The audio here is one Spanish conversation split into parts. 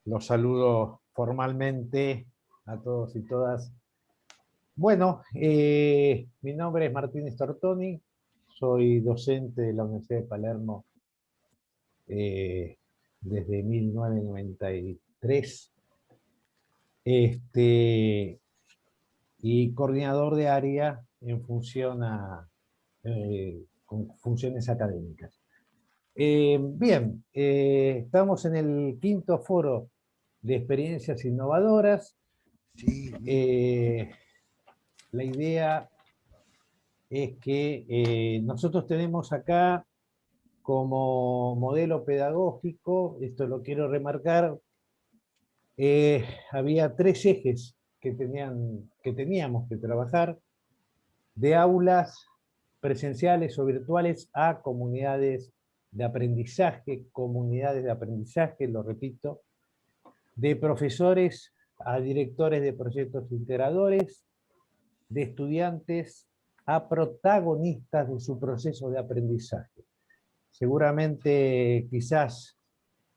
Los saludo formalmente a todos y todas. Bueno, mi nombre es Martín Stortoni, soy docente de la Universidad de Palermo desde 1993 y coordinador de área en función con funciones académicas. Bien, estamos en el quinto foro de experiencias innovadoras. Sí. La idea es que nosotros tenemos acá como modelo pedagógico, esto lo quiero remarcar, había tres ejes que teníamos que trabajar: de aulas presenciales o virtuales a comunidades de aprendizaje, lo repito, de profesores a directores de proyectos integradores, de estudiantes a protagonistas de su proceso de aprendizaje. Seguramente, quizás,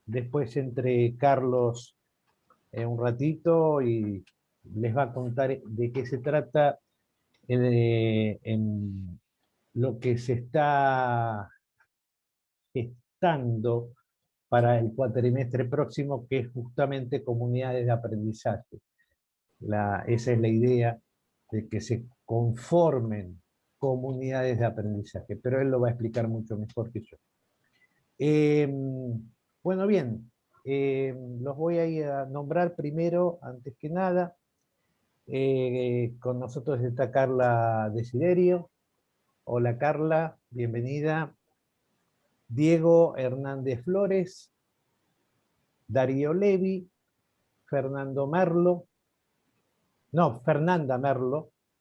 después entre Carlos un ratito y les va a contar de qué se trata en lo que se está gestando para el cuatrimestre próximo, que es justamente comunidades de aprendizaje. Esa es la idea, de que se conformen comunidades de aprendizaje, pero él lo va a explicar mucho mejor que yo. Bueno, bien, los voy a ir a nombrar primero, antes que nada. Con nosotros está Carla Desiderio. Hola Carla, bienvenida. Diego Hernández Flores, Darío Levi, Fernanda Merlo,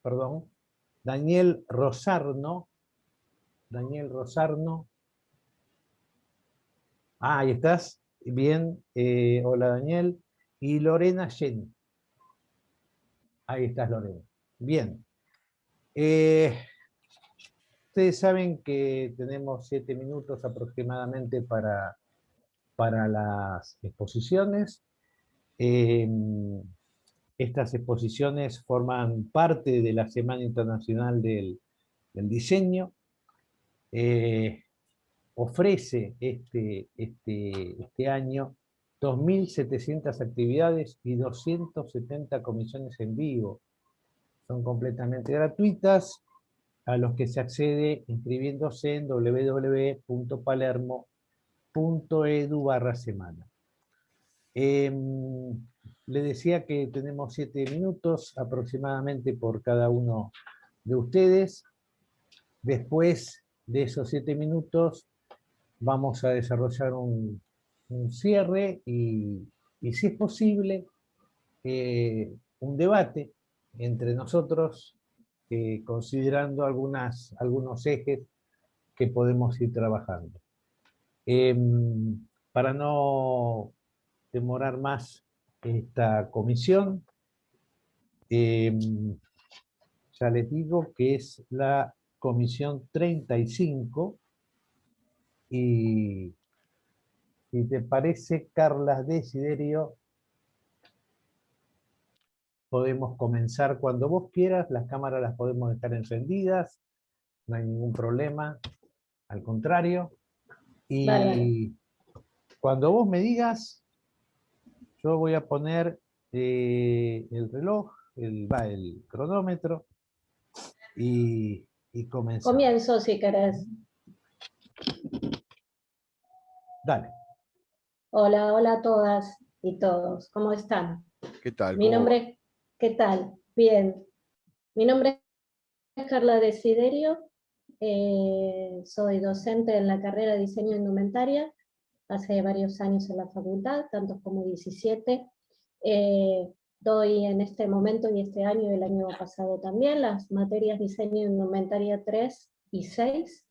perdón, Daniel Rosarno, ahí estás, bien, hola Daniel, y Lorena Jenny, ahí estás Lorena, bien. Ustedes saben que tenemos 7 minutos aproximadamente para las exposiciones. Estas exposiciones forman parte de la Semana Internacional del Diseño. Ofrece este año 2.700 actividades y 270 comisiones en vivo. Son completamente gratuitas, a los que se accede inscribiéndose en www.palermo.edu/semana. Le decía que tenemos 7 minutos aproximadamente por cada uno de ustedes. Después de esos 7 minutos vamos a desarrollar un cierre y, si es posible, un debate entre nosotros, considerando algunos ejes que podemos ir trabajando. Para no demorar más esta comisión, ya les digo que es la comisión 35, y si te parece, Carla Desiderio, podemos comenzar cuando vos quieras. Las cámaras las podemos dejar encendidas, no hay ningún problema, al contrario. Y vale. Cuando vos me digas, yo voy a poner el reloj, el cronómetro, y comenzamos. Comienzo si querés. Dale. Hola, hola a todas y todos. ¿Cómo están? ¿Qué tal? Mi nombre, ¿qué tal? Bien. Mi nombre es Carla Desiderio. Soy docente en la carrera de Diseño de Indumentaria. Hace varios años en la facultad, tantos como 17. Doy en este momento y este año y el año pasado también las materias Diseño de Indumentaria 3 y 6.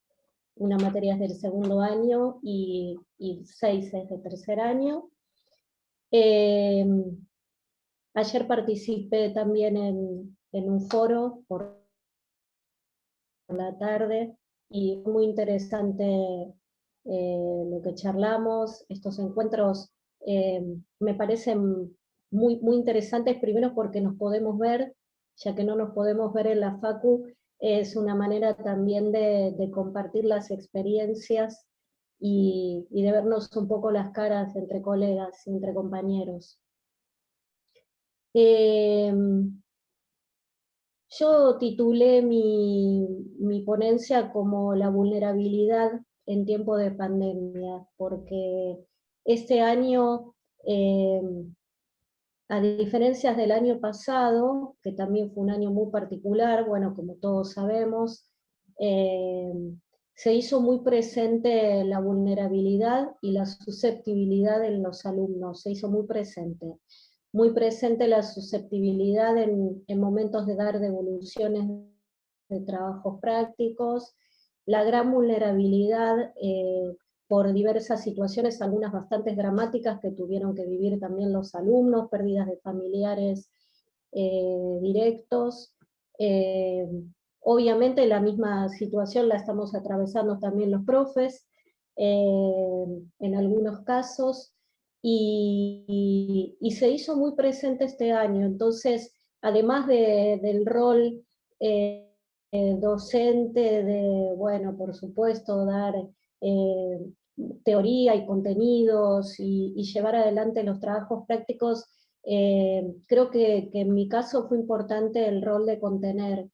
Una materia es del segundo año y 6 es de tercer año. Ayer participé también en un foro por la tarde y muy interesante lo que charlamos. Estos encuentros me parecen muy interesantes, primero porque nos podemos ver, ya que no nos podemos ver en la facu, es una manera también de compartir las experiencias y de vernos un poco las caras entre colegas, entre compañeros. Yo titulé mi ponencia como la vulnerabilidad en tiempo de pandemia, porque este año, a diferencia del año pasado, que también fue un año muy particular, bueno, como todos sabemos, se hizo muy presente la vulnerabilidad y la susceptibilidad en los alumnos, se hizo muy presente la susceptibilidad en momentos de dar devoluciones de trabajos prácticos, la gran vulnerabilidad por diversas situaciones, algunas bastante dramáticas que tuvieron que vivir también los alumnos, pérdidas de familiares directos. Obviamente la misma situación la estamos atravesando también los profes, en algunos casos, y se hizo muy presente este año. Entonces, además del rol docente, de, bueno, por supuesto, dar teoría y contenidos y llevar adelante los trabajos prácticos, creo que en mi caso fue importante el rol de contener,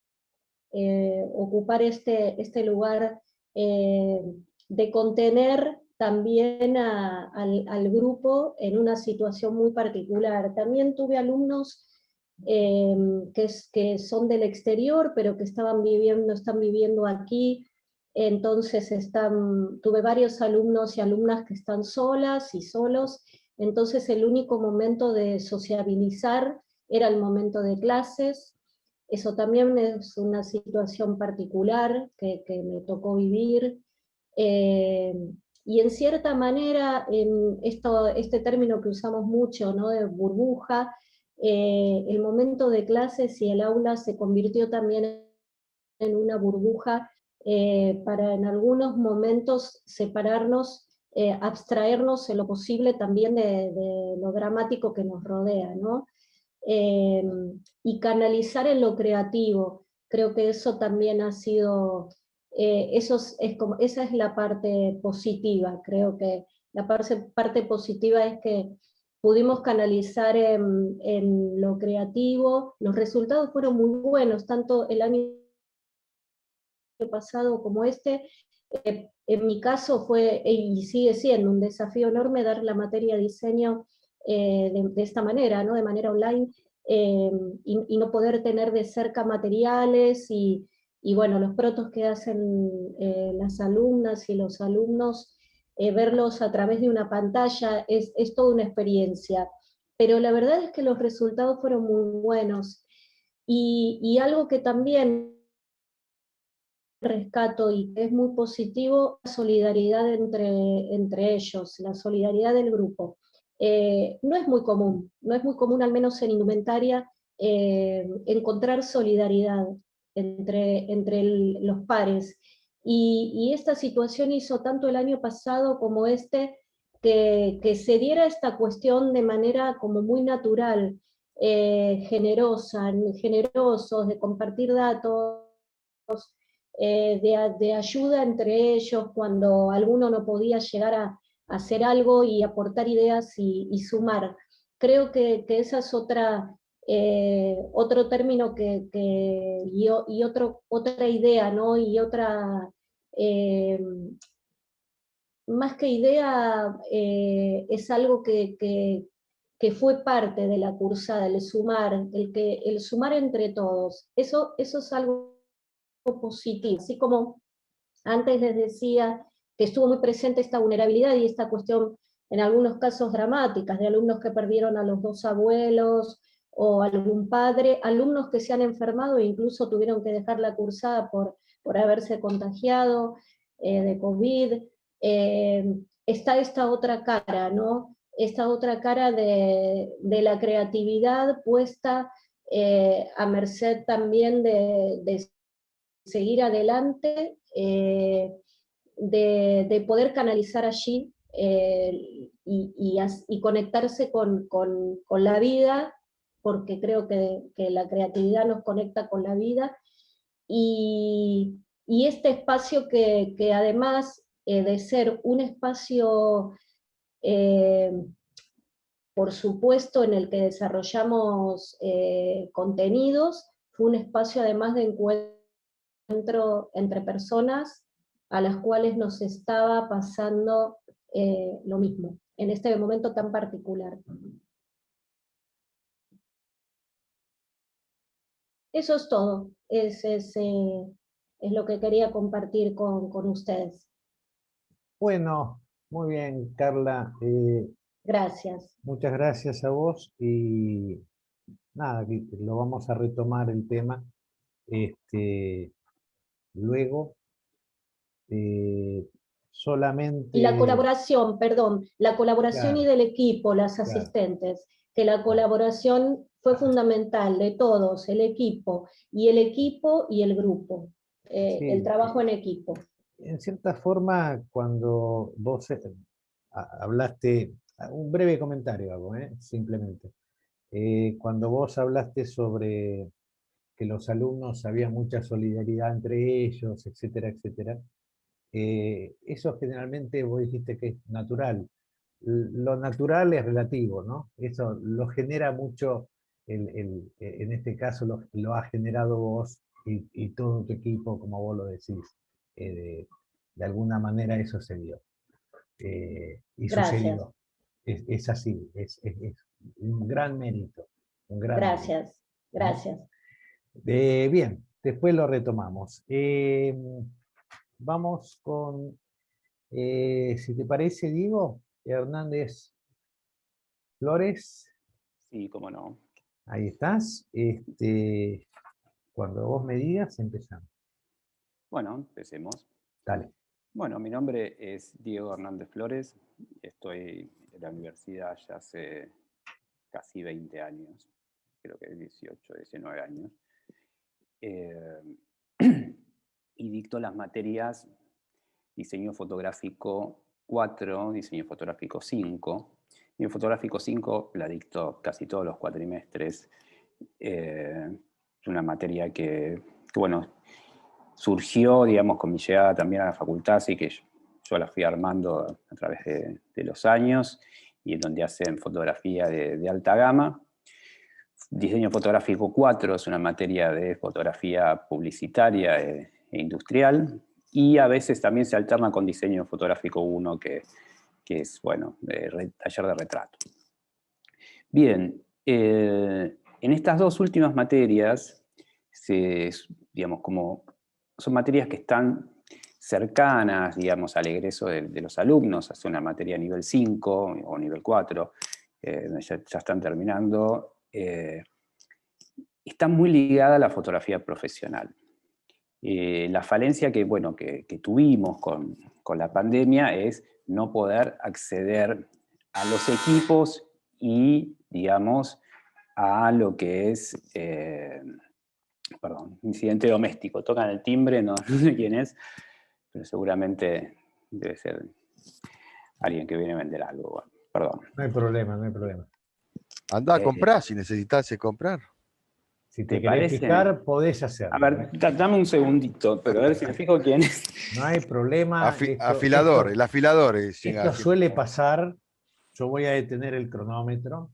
ocupar este lugar de contener también al grupo en una situación muy particular. También tuve alumnos que son del exterior, pero que están viviendo aquí, entonces tuve varios alumnos y alumnas que están solas y solos, entonces el único momento de sociabilizar era el momento de clases. Eso también es una situación particular que me tocó vivir. Eh, y en cierta manera, este término que usamos mucho, ¿no?, de burbuja, el momento de clases y el aula se convirtió también en una burbuja para en algunos momentos separarnos, abstraernos en lo posible también de lo dramático que nos rodea, ¿no? Eh, y canalizar en lo creativo. Creo que eso también ha sido, esa es la parte positiva. Creo que la parte positiva es que pudimos canalizar en lo creativo. Los resultados fueron muy buenos, tanto el año pasado como este. En mi caso fue, y sigue siendo, un desafío enorme dar la materia de diseño de esta manera, ¿no?, de manera online, y no poder tener de cerca materiales y bueno, los protos que hacen las alumnas y los alumnos, verlos a través de una pantalla es toda una experiencia. Pero la verdad es que los resultados fueron muy buenos. Y algo que también rescato y que es muy positivo, la solidaridad entre ellos, la solidaridad del grupo. No es muy común, no es muy común, al menos en indumentaria, encontrar solidaridad entre los pares. Y esta situación hizo tanto el año pasado como este, que se diera esta cuestión de manera como muy natural, generosa, generosos, de compartir datos, de ayuda entre ellos cuando alguno no podía llegar a hacer algo y aportar ideas y sumar. Creo que esa es otro término y otra idea, ¿no? Y otra, más que idea, es algo que fue parte de la cursada, el sumar, el sumar entre todos. Eso es algo positivo, así como antes les decía que estuvo muy presente esta vulnerabilidad y esta cuestión, en algunos casos dramáticas, de alumnos que perdieron a los dos abuelos o algún padre, alumnos que se han enfermado e incluso tuvieron que dejar la cursada por haberse contagiado de COVID. Está esta otra cara, ¿no? Esta otra cara de la creatividad puesta a merced también de seguir adelante, de poder canalizar allí y conectarse con la vida, porque creo que la creatividad nos conecta con la vida, y este espacio que además de ser un espacio, eh, por supuesto, en el que desarrollamos contenidos, fue un espacio además de encuentro entre personas a las cuales nos estaba pasando lo mismo, en este momento tan particular. Eso es todo, es lo que quería compartir con ustedes. Bueno, muy bien, Carla. Gracias. Muchas gracias a vos y nada, que lo vamos a retomar el tema luego. Y la Solamente, colaboración, perdón, la colaboración y claro, del equipo, las claro, asistentes, que la claro. colaboración fue fundamental de todos, el equipo y el grupo, el Sí, trabajo en equipo. en cierta forma, cuando vos hablaste, un breve comentario hago, simplemente. Cuando vos hablaste sobre que los alumnos había mucha solidaridad entre ellos, etcétera, etcétera, eso generalmente vos dijiste que es natural. Lo natural es relativo, ¿no? Eso lo genera mucho, en este caso lo has generado vos y todo tu equipo, como vos lo decís. De alguna manera eso se dio. Y Gracias, sucedió. Es así, es un gran mérito, un gran mérito. gracias, gracias. Bien, después lo retomamos. Vamos con, si te parece, Diego Hernández Flores. Sí, cómo no. Ahí estás. Cuando vos me digas, empezamos. Bueno, empecemos. Dale. Bueno, mi nombre es Diego Hernández Flores. Estoy en la universidad ya hace casi 20 años, creo que 18, 19 años. Y dicto las materias Diseño Fotográfico 4, Diseño Fotográfico 5. Diseño Fotográfico 5 la dicto casi todos los cuatrimestres. Es una materia que, bueno, surgió, digamos, con mi llegada también a la facultad, así que yo la fui armando a través de los años, y en donde hacen fotografía de alta gama. Diseño Fotográfico 4 es una materia de fotografía publicitaria e industrial, y a veces también se alterna con Diseño Fotográfico 1, que es, bueno, taller de retrato. Bien, en estas dos últimas materias, digamos, como son materias que están cercanas, digamos, al egreso de los alumnos, es una materia nivel 5 o nivel 4, ya están terminando, está muy ligada a la fotografía profesional. La falencia que, bueno, que tuvimos con la pandemia es no poder acceder a los equipos y, digamos, a lo que es, perdón, incidente doméstico. Tocan el timbre, no sé quién es, pero seguramente debe ser alguien que viene a vender algo. Bueno, perdón. No hay problema, no hay problema. Andá a comprar si necesitas comprar. Si te ¿Te querés parece? fijar, podés A hacerlo. ver, dame un segundito, pero a ver si me fijo quién es. No hay problema. Afilador, el afilador es Esto suele pasar. Yo voy a detener el cronómetro.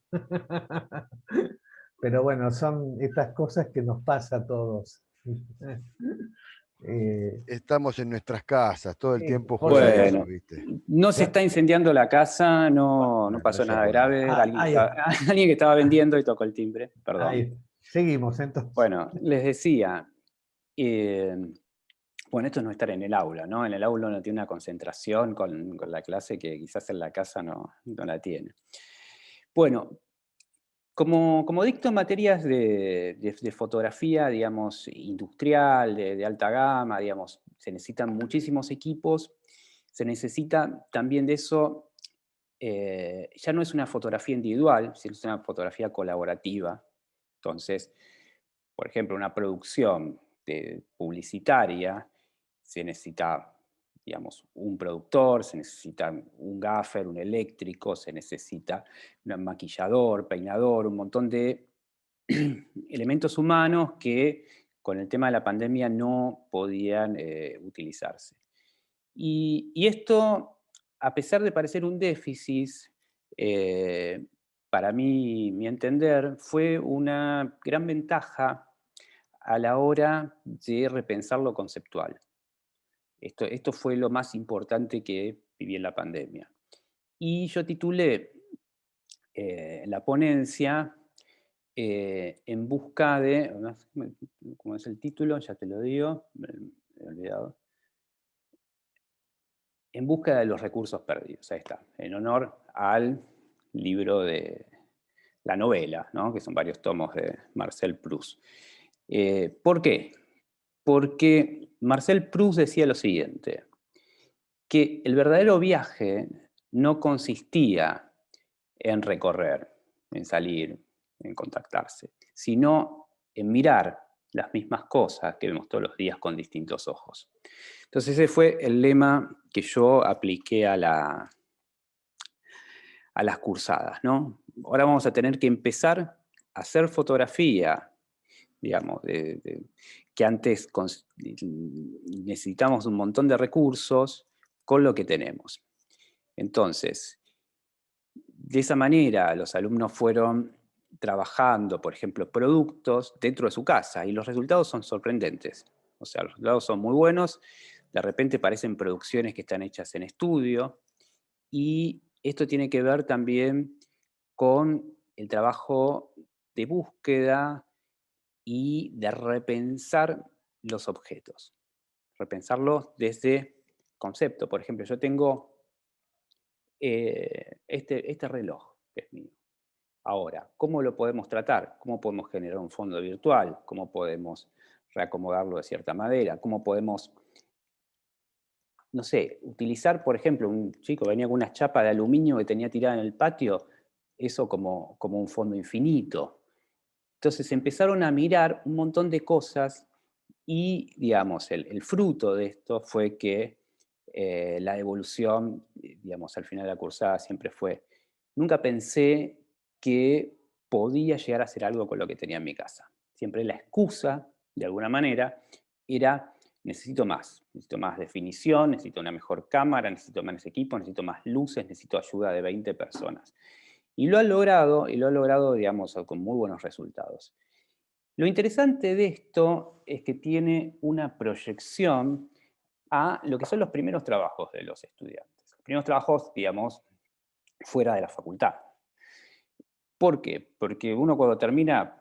Pero bueno, son estas cosas que nos pasa a todos. Estamos en nuestras casas todo el tiempo por juntos, Bueno, ¿viste? no se está incendiando la casa, no Bueno, pasó eso nada es bueno. grave. Alguien que estaba vendiendo y tocó el timbre, perdón. Ahí, seguimos entonces. Bueno, les decía, bueno, esto es no estar en el aula, ¿no? En el aula uno tiene una concentración con la clase que quizás en la casa no la tiene. Bueno, como dicto materias de fotografía, digamos, industrial, de alta gama, digamos, se necesitan muchísimos equipos, se necesita también de eso, ya no es una fotografía individual, sino es una fotografía colaborativa. Entonces, por ejemplo, una producción publicitaria se necesita digamos, un productor, se necesita un gaffer, un eléctrico, se necesita un maquillador, peinador, un montón de elementos humanos que con el tema de la pandemia no podían utilizarse. Y esto, a pesar de parecer un déficit, para mí, mi entender, fue una gran ventaja a la hora de repensar lo conceptual. Esto fue lo más importante que viví en la pandemia. Y yo titulé la ponencia en busca de, ¿cómo es el título? Ya te lo digo, me he olvidado. En busca de los recursos perdidos, ahí está, en honor al libro de la novela, ¿no? Que son varios tomos de Marcel Proust. ¿Por qué? Porque Marcel Proust decía lo siguiente, que el verdadero viaje no consistía en recorrer, en salir, en contactarse, sino en mirar las mismas cosas que vemos todos los días con distintos ojos. Entonces ese fue el lema que yo apliqué a las cursadas, ¿no? Ahora vamos a tener que empezar a hacer fotografía, digamos, que antes necesitamos un montón de recursos con lo que tenemos. Entonces, de esa manera los alumnos fueron trabajando, por ejemplo, productos dentro de su casa y los resultados son sorprendentes. O sea, los resultados son muy buenos, de repente parecen producciones que están hechas en estudio y esto tiene que ver también con el trabajo de búsqueda y de repensar los objetos. Repensarlos desde concepto. Por ejemplo, yo tengo este reloj, que es mío. Ahora, ¿cómo lo podemos tratar? ¿Cómo podemos generar un fondo virtual? ¿Cómo podemos reacomodarlo de cierta manera? ¿Cómo podemos, no sé, utilizar, por ejemplo, un chico venía con una chapa de aluminio que tenía tirada en el patio, eso como un fondo infinito? Entonces empezaron a mirar un montón de cosas y, digamos, el fruto de esto fue que la evolución, digamos, al final de la cursada siempre fue, nunca pensé que podía llegar a hacer algo con lo que tenía en mi casa. Siempre la excusa, de alguna manera, era necesito más definición, necesito una mejor cámara, necesito más equipos, necesito más luces, necesito ayuda de 20 personas. Y lo ha logrado, digamos, con muy buenos resultados. Lo interesante de esto es que tiene una proyección a lo que son los primeros trabajos de los estudiantes. Los primeros trabajos, digamos, fuera de la facultad. ¿Por qué? Porque uno cuando termina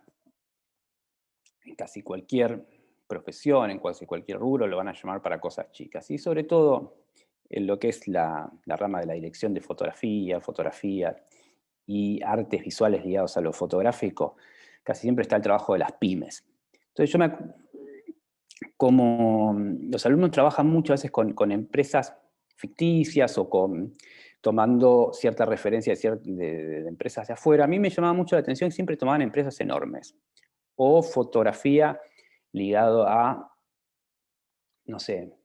en casi cualquier profesión, en casi cualquier rubro, lo van a llamar para cosas chicas. Y sobre todo en lo que es la rama de la dirección de fotografía y artes visuales ligados a lo fotográfico, casi siempre está el trabajo de las pymes. Entonces como los alumnos trabajan muchas veces con empresas ficticias o tomando cierta referencia de empresas de afuera, a mí me llamaba mucho la atención que siempre tomaban empresas enormes o fotografía ligado a, no sé,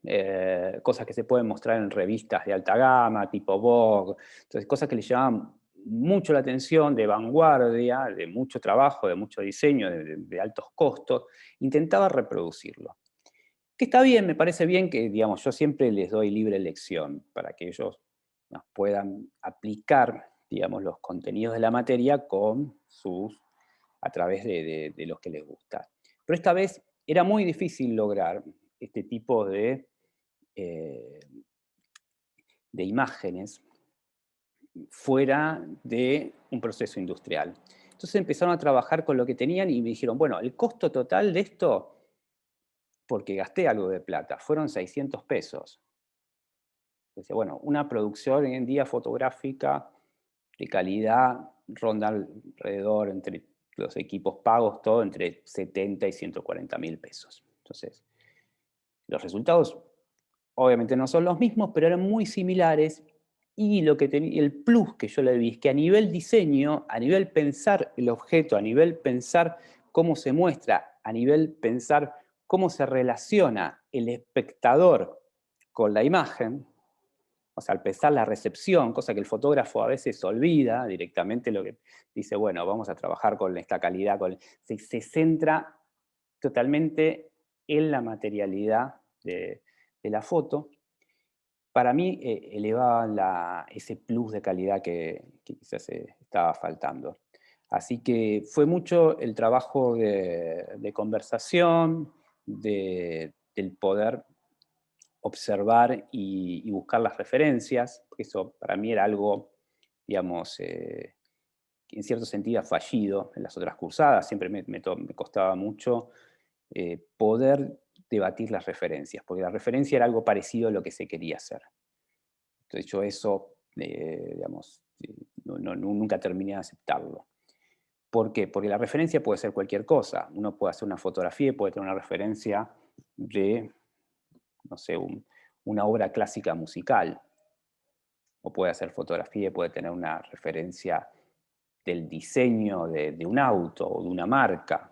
cosas que se pueden mostrar en revistas de alta gama, tipo Vogue, entonces cosas que les llamaban mucho la atención, de vanguardia, de mucho trabajo, de mucho diseño, de altos costos, intentaba reproducirlo. Que está bien, me parece bien que, digamos, yo siempre les doy libre elección para que ellos puedan aplicar, digamos, los contenidos de la materia a través de los que les gusta. Pero esta vez era muy difícil lograr este tipo de imágenes fuera de un proceso industrial. Entonces empezaron a trabajar con lo que tenían y me dijeron, bueno, el costo total de esto, porque gasté algo de plata, fueron 600 pesos. Entonces, bueno, una producción hoy en día fotográfica de calidad ronda alrededor, entre los equipos pagos, todo entre 70 y 140 mil pesos. Entonces, los resultados obviamente no son los mismos, pero eran muy similares. Y el plus que yo le vi es que a nivel diseño, a nivel pensar el objeto, a nivel pensar cómo se muestra, a nivel pensar cómo se relaciona el espectador con la imagen, o sea, al empezar la recepción, cosa que el fotógrafo a veces olvida directamente, lo que dice, bueno, vamos a trabajar con esta calidad, se centra totalmente en la materialidad de la foto. Para mí elevaba ese plus de calidad que quizás estaba faltando. Así que fue mucho el trabajo de conversación, del poder observar y buscar las referencias. Eso para mí era algo, digamos, que en cierto sentido ha fallido en las otras cursadas. Siempre me costaba mucho poder debatir las referencias, porque la referencia era algo parecido a lo que se quería hacer. Entonces yo eso, digamos, nunca terminé de aceptarlo. ¿Por qué? Porque la referencia puede ser cualquier cosa. Uno puede hacer una fotografía y puede tener una referencia de, no sé, una obra clásica musical. O puede hacer fotografía y puede tener una referencia del diseño de un auto o de una marca.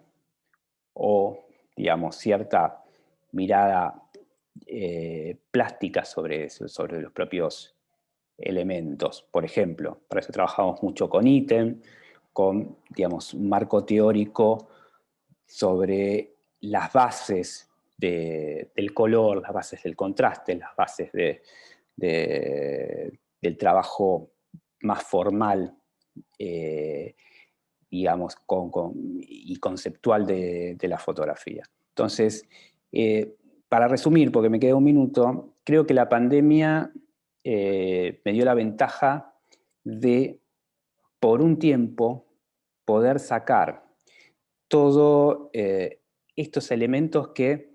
O, digamos, cierta mirada plástica sobre los propios elementos. Por ejemplo, para eso trabajamos mucho con ítem, con, digamos, un marco teórico sobre las bases del color, las bases del contraste, las bases del trabajo más formal, digamos, y conceptual de la fotografía. Entonces, para resumir, porque me queda un minuto, creo que la pandemia me dio la ventaja de, por un tiempo, poder sacar todos estos elementos que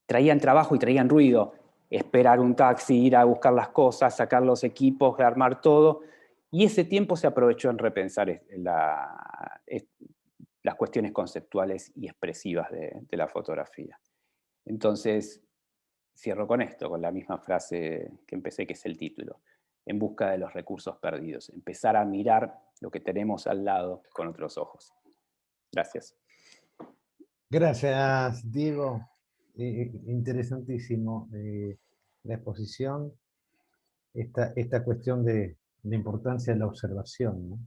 traían trabajo y traían ruido. Esperar un taxi, ir a buscar las cosas, sacar los equipos, armar todo. Y ese tiempo se aprovechó en repensar las cuestiones conceptuales y expresivas de la fotografía. Entonces, cierro con esto, con la misma frase que empecé, que es el título: en busca de los recursos perdidos. Empezar a mirar lo que tenemos al lado con otros ojos. Gracias. Gracias, Diego. Interesantísimo la exposición, esta cuestión de la importancia de la observación, ¿no?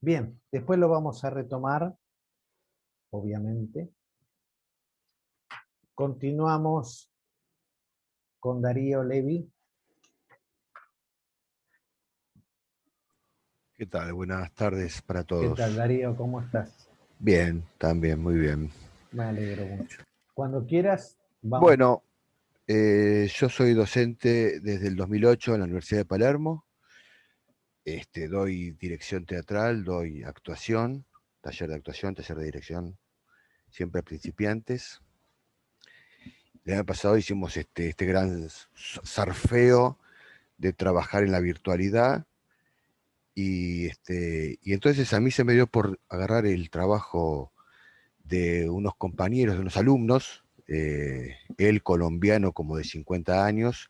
Bien, después lo vamos a retomar, obviamente. Continuamos con Darío Levi. ¿Qué tal? Buenas tardes para todos. ¿Qué tal, Darío? ¿Cómo estás? Bien, también, muy bien. Me alegro mucho. Cuando quieras, vamos. Bueno, yo soy docente desde el 2008 en la Universidad de Palermo. Doy dirección teatral, doy actuación, taller de actuación, taller de dirección, siempre a principiantes. El año pasado hicimos este gran zarfeo de trabajar en la virtualidad y entonces a mí se me dio por agarrar el trabajo de unos compañeros, de unos alumnos, él colombiano como de 50 años,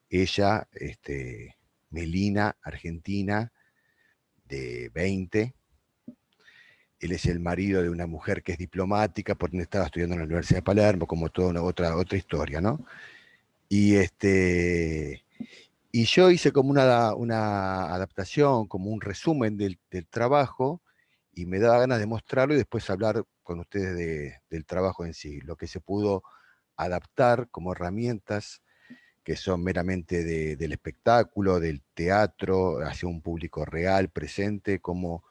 ella, Melina, argentina, de 20. Él es el marido de una mujer que es diplomática, porque estaba estudiando en la Universidad de Palermo, como toda otra historia, ¿no? Y yo hice como una adaptación, como un resumen del trabajo, y me daba ganas de mostrarlo y después hablar con ustedes del trabajo en sí, lo que se pudo adaptar como herramientas que son meramente del espectáculo, del teatro, hacia un público real, presente, cómo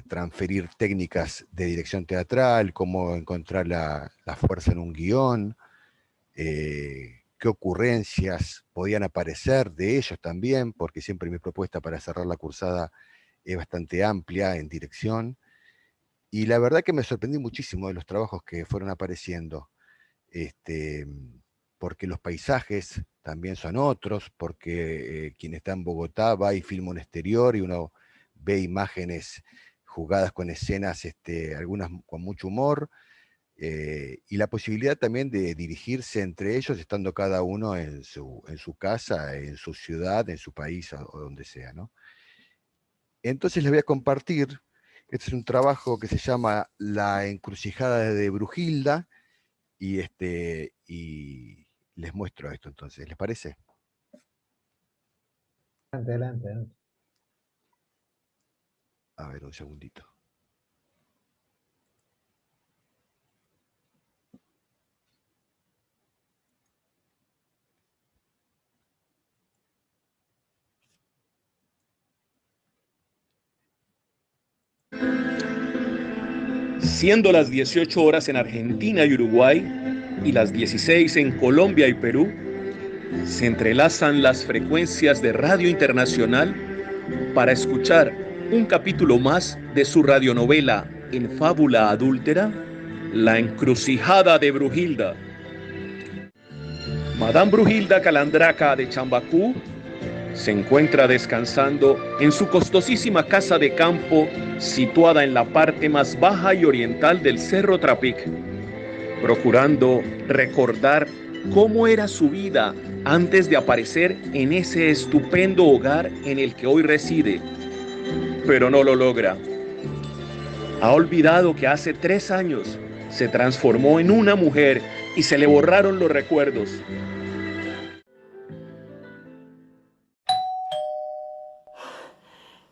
transferir técnicas de dirección teatral, cómo encontrar la fuerza en un guión, qué ocurrencias podían aparecer de ellos también, porque siempre mi propuesta para cerrar la cursada es bastante amplia en dirección. Y la verdad que me sorprendí muchísimo de los trabajos que fueron apareciendo, porque los paisajes también son otros, porque quien está en Bogotá va y filma un exterior y uno ve imágenes jugadas con escenas, algunas con mucho humor, y la posibilidad también de dirigirse entre ellos, estando cada uno en su casa, en su ciudad, en su país o donde sea, ¿no? Entonces les voy a compartir, este es un trabajo que se llama La encrucijada de Brujilda, y les muestro esto entonces, ¿les parece? Adelante, adelante. A ver, un segundito. Siendo las 18 horas en Argentina y Uruguay y las 16 en Colombia y Perú, se entrelazan las frecuencias de Radio Internacional para escuchar un capítulo más de su radionovela en fábula adúltera, La encrucijada de Brujilda. Madame Brujilda Calandraca de Chambacú se encuentra descansando en su costosísima casa de campo situada en la parte más baja y oriental del Cerro Trapic, procurando recordar cómo era su vida antes de aparecer en ese estupendo hogar en el que hoy reside, pero no lo logra. Ha olvidado que hace 3 años se transformó en una mujer y se le borraron los recuerdos.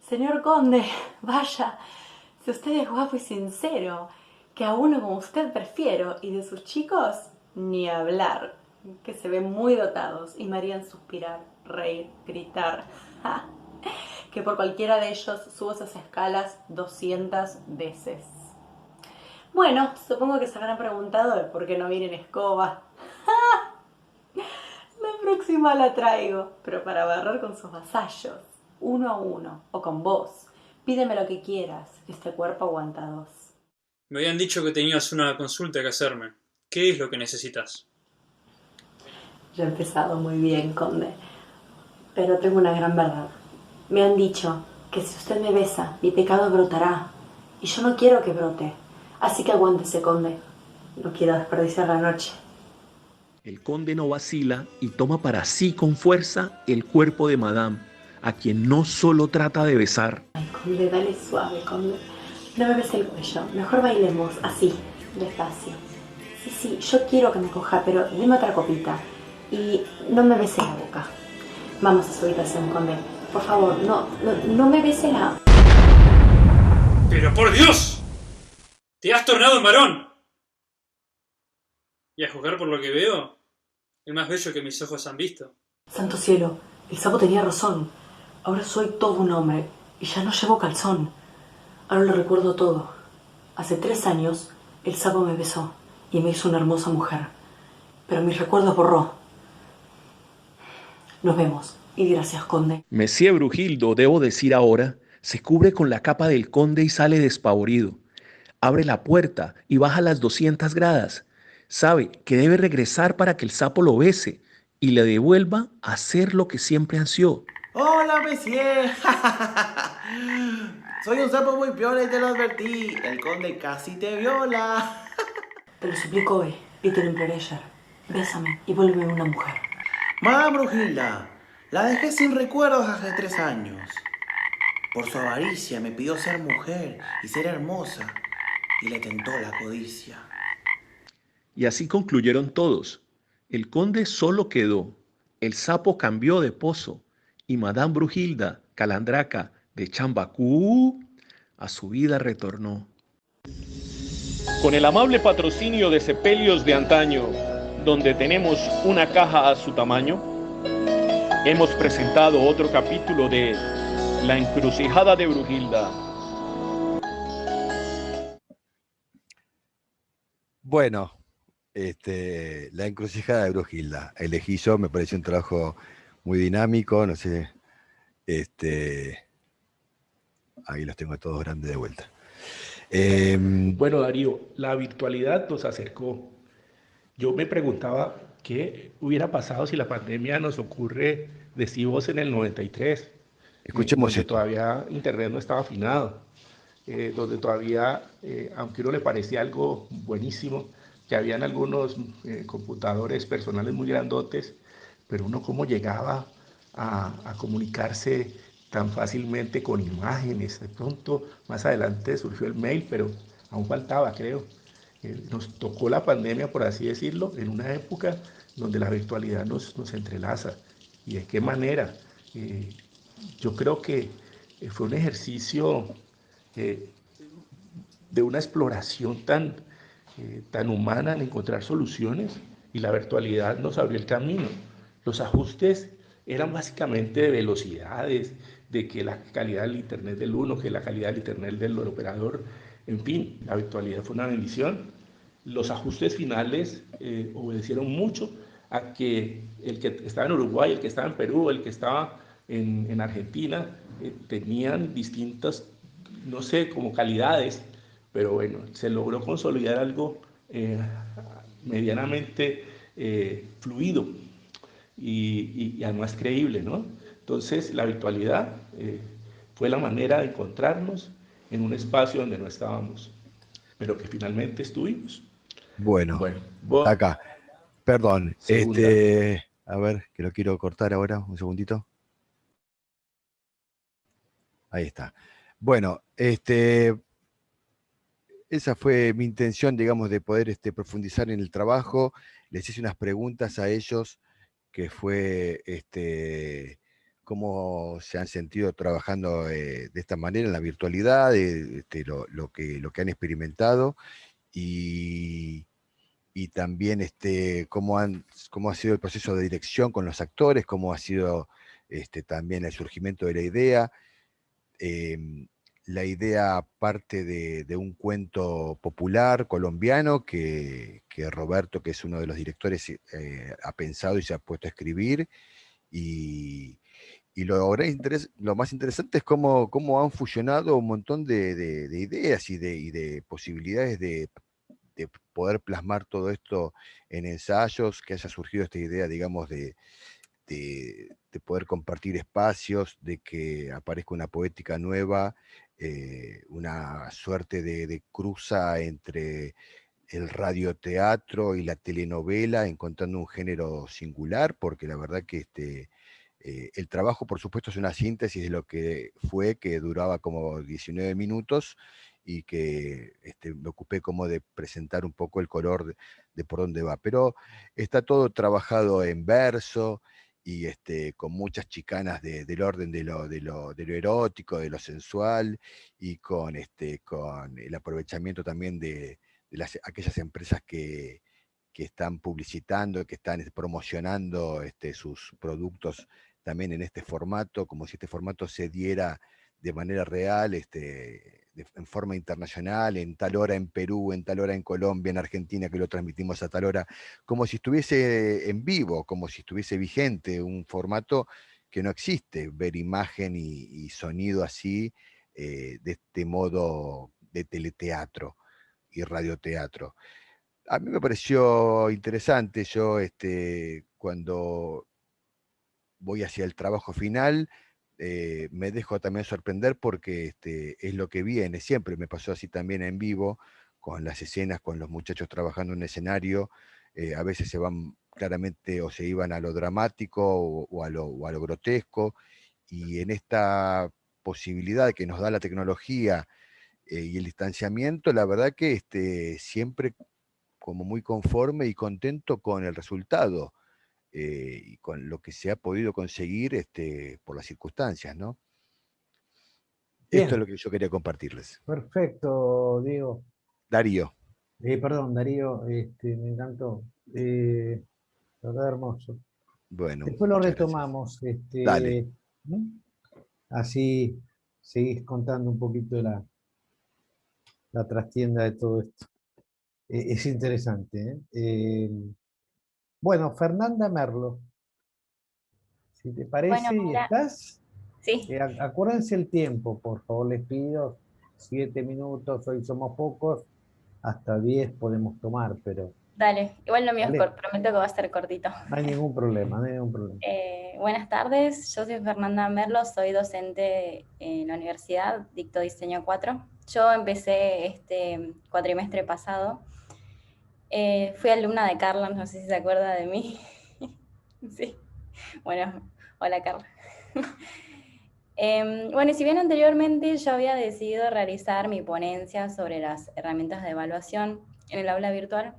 Señor conde, vaya, si usted es guapo y sincero, que a uno como usted prefiero, y de sus chicos, ni hablar, que se ven muy dotados y me harían suspirar, reír, gritar, que por cualquiera de ellos subo esas escalas 200 veces. Bueno, supongo que se habrán preguntado de por qué no viene en escoba. La próxima la traigo, pero para barrer con sus vasallos. 1 a 1, o con vos. Pídeme lo que quieras, este cuerpo aguanta 2. Me habían dicho que tenías una consulta que hacerme. ¿Qué es lo que necesitas? Ya he empezado muy bien, conde. Pero tengo una gran verdad. Me han dicho que si usted me besa, mi pecado brotará. Y yo no quiero que brote. Así que aguántese, conde. No quiero desperdiciar la noche. El conde no vacila y toma para sí con fuerza el cuerpo de Madame, a quien no solo trata de besar. Ay, conde, dale suave, conde. No me bese el cuello. Mejor bailemos así, despacio. Sí, yo quiero que me coja, pero deme otra copita. Y no me bese la boca. Vamos a su habitación, conde. Por favor, no me bese la... ¡Pero por Dios! ¡Te has tornado en varón! Y a juzgar por lo que veo, el más bello que mis ojos han visto. Santo cielo, el sapo tenía razón. Ahora soy todo un hombre y ya no llevo calzón. Ahora lo recuerdo todo. Hace 3 años el sapo me besó y me hizo una hermosa mujer. Pero mis recuerdos borró. Nos vemos y gracias, conde. Monsieur Brujildo, debo decir ahora, se cubre con la capa del conde y sale despavorido. Abre la puerta y baja las 200 gradas. Sabe que debe regresar para que el sapo lo bese y le devuelva a hacer lo que siempre ansió. ¡Hola, monsieur! Soy un sapo muy piola y te lo advertí. El conde casi te viola. Te lo suplico hoy y te lo imploré ayer. Bésame y vuélveme una mujer. Madame Brujilda, la dejé sin recuerdos hace 3 años. Por su avaricia me pidió ser mujer y ser hermosa, y le tentó la codicia. Y así concluyeron todos. El conde solo quedó, el sapo cambió de pozo, y Madame Brujilda, Calandraca de Chambacú, a su vida retornó. Con el amable patrocinio de Sepelios de Antaño, donde tenemos una caja a su tamaño, hemos presentado otro capítulo de La encrucijada de Brujilda. Bueno, La encrucijada de Brujilda. Elegí yo, me pareció un trabajo muy dinámico, no sé. Ahí los tengo todos grandes de vuelta. Bueno, Darío, la virtualidad nos acercó. Yo me preguntaba qué hubiera pasado si la pandemia nos ocurre, decimos, en el 93. Escuchemos donde esto. todavía Internet no estaba afinado, donde todavía, aunque a uno le parecía algo buenísimo, que habían algunos computadores personales muy grandotes, pero uno cómo llegaba a comunicarse tan fácilmente con imágenes. De pronto, más adelante surgió el mail, pero aún faltaba, creo. Nos tocó la pandemia, por así decirlo, en una época donde la virtualidad nos entrelaza. ¿Y de qué manera? Yo creo que fue un ejercicio eh, de una exploración tan humana en encontrar soluciones, y la virtualidad nos abrió el camino. Los ajustes eran básicamente de velocidades, de que la calidad del internet del uno, que la calidad del internet del operador, en fin, la virtualidad fue una bendición. Los ajustes finales obedecieron mucho a que el que estaba en Uruguay, el que estaba en Perú, el que estaba en Argentina, tenían distintas, no sé, como calidades, pero bueno, se logró consolidar algo medianamente fluido y además creíble, ¿no? Entonces, la virtualidad fue la manera de encontrarnos en un espacio donde no estábamos, pero que finalmente estuvimos. Bueno, Bueno, acá, perdón, segunda. a ver, que lo quiero cortar ahora, un segundito. Ahí está. Bueno, esa fue mi intención, digamos, de poder profundizar en el trabajo. Les hice unas preguntas a ellos, que fue cómo se han sentido trabajando de esta manera en la virtualidad, lo que han experimentado, y también cómo ha sido el proceso de dirección con los actores, cómo ha sido también el surgimiento de la idea. La idea parte de un cuento popular colombiano que Roberto, que es uno de los directores, ha pensado y se ha puesto a escribir, y lo más interesante es cómo han fusionado un montón de ideas y de posibilidades de poder plasmar todo esto en ensayos, que haya surgido esta idea, digamos, de poder compartir espacios, de que aparezca una poética nueva, una suerte de cruza entre el radioteatro y la telenovela, encontrando un género singular, porque la verdad que el trabajo, por supuesto, es una síntesis de lo que fue, que duraba como 19 minutos, y que me ocupé como de presentar un poco el color de por dónde va. Pero está todo trabajado en verso, y con muchas chicanas del orden de lo erótico, de lo sensual, y con el aprovechamiento también de aquellas empresas que están publicitando, que están promocionando sus productos también en este formato, como si este formato se diera de manera real, en forma internacional, en tal hora en Perú, en tal hora en Colombia, en Argentina, que lo transmitimos a tal hora, como si estuviese en vivo, como si estuviese vigente, un formato que no existe, ver imagen y sonido así, de este modo de teleteatro y radioteatro. A mí me pareció interesante. Yo, cuando voy hacia el trabajo final, me dejo también sorprender, porque es lo que viene siempre. Me pasó así también en vivo, con las escenas, con los muchachos trabajando en un escenario. A veces se van claramente, o se iban a lo dramático o a lo grotesco, y en esta posibilidad que nos da la tecnología y el distanciamiento, la verdad que siempre como muy conforme y contento con el resultado, y con lo que se ha podido conseguir por las circunstancias, ¿no? Esto es Bien, lo que yo quería compartirles. perfecto, Diego. Darío. Perdón, Darío, me encantó. La verdad, hermoso. Bueno, Después lo muchas gracias. retomamos, Dale. ¿no? Así seguís contando un poquito la trastienda de todo esto. Es interesante, ¿eh? Bueno, Fernanda Merlo, si te Bueno, parece y mira, estás, sí, acuérdense el tiempo, por favor, les pido. 7 minutos, hoy somos pocos, hasta 10 podemos tomar, pero dale. Igual lo mío es ¿vale? prometo que va a ser cortito. No hay ningún problema, no hay ningún problema. Buenas tardes, yo soy Fernanda Merlo, soy docente en la universidad, dicto diseño 4. Yo empecé este cuatrimestre pasado. Fui alumna de Carla, no sé si se acuerda de mí. Sí, bueno, hola Carla. Bueno, y si bien anteriormente yo había decidido realizar mi ponencia sobre las herramientas de evaluación, en el aula virtual.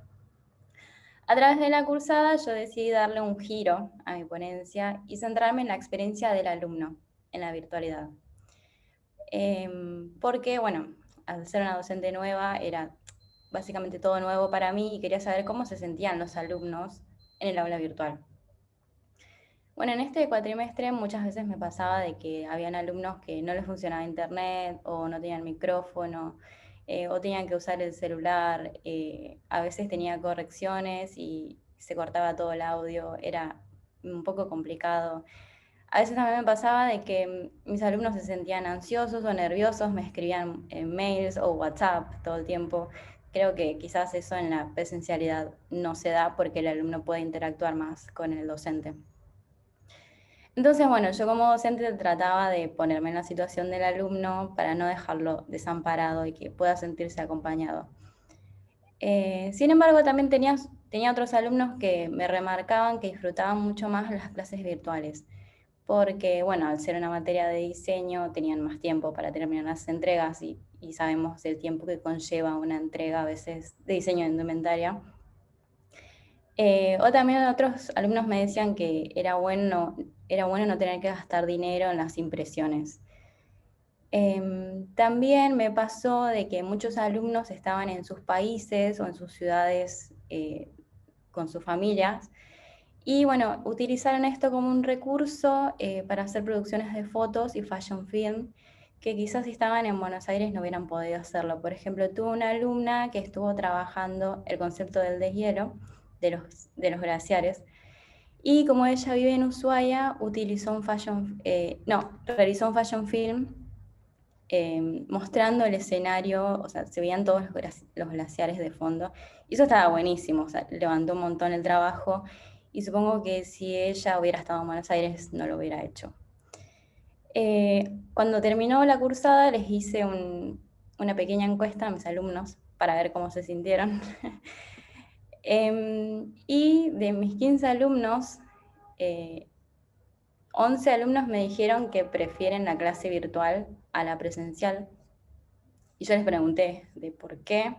A través de la cursada yo decidí darle un giro a mi ponencia y centrarme en la experiencia del alumno en la virtualidad. Porque, bueno, al ser una docente nueva era básicamente todo nuevo para mí y quería saber cómo se sentían los alumnos en el aula virtual. Bueno, en este cuatrimestre muchas veces me pasaba de que habían alumnos que no les funcionaba internet o no tenían micrófono, o tenían que usar el celular, a veces tenía correcciones y se cortaba todo el audio, era un poco complicado. A veces también me pasaba de que mis alumnos se sentían ansiosos o nerviosos, me escribían mails o WhatsApp todo el tiempo. Creo que quizás eso en la presencialidad no se da porque el alumno puede interactuar más con el docente. Entonces, bueno, yo como docente trataba de ponerme en la situación del alumno para no dejarlo desamparado y que pueda sentirse acompañado. Sin embargo, también tenía otros alumnos que me remarcaban que disfrutaban mucho más las clases virtuales, porque, bueno, al ser una materia de diseño, tenían más tiempo para terminar las entregas y sabemos el tiempo que conlleva una entrega a veces de diseño de indumentaria. O también otros alumnos me decían que era bueno no tener que gastar dinero en las impresiones. También me pasó de que muchos alumnos estaban en sus países o en sus ciudades con sus familias y bueno, utilizaron esto como un recurso para hacer producciones de fotos y fashion film que quizás si estaban en Buenos Aires no hubieran podido hacerlo. Por ejemplo, tuve una alumna que estuvo trabajando el concepto del deshielo de los glaciares y como ella vive en Ushuaia, realizó un fashion film mostrando el escenario, o sea, se veían todos los glaciares de fondo, y eso estaba buenísimo, o sea, levantó un montón el trabajo, y supongo que si ella hubiera estado en Buenos Aires no lo hubiera hecho. Cuando terminó la cursada les hice una pequeña encuesta a mis alumnos para ver cómo se sintieron. Y de mis 15 alumnos, 11 alumnos me dijeron que prefieren la clase virtual a la presencial. Y yo les pregunté de por qué,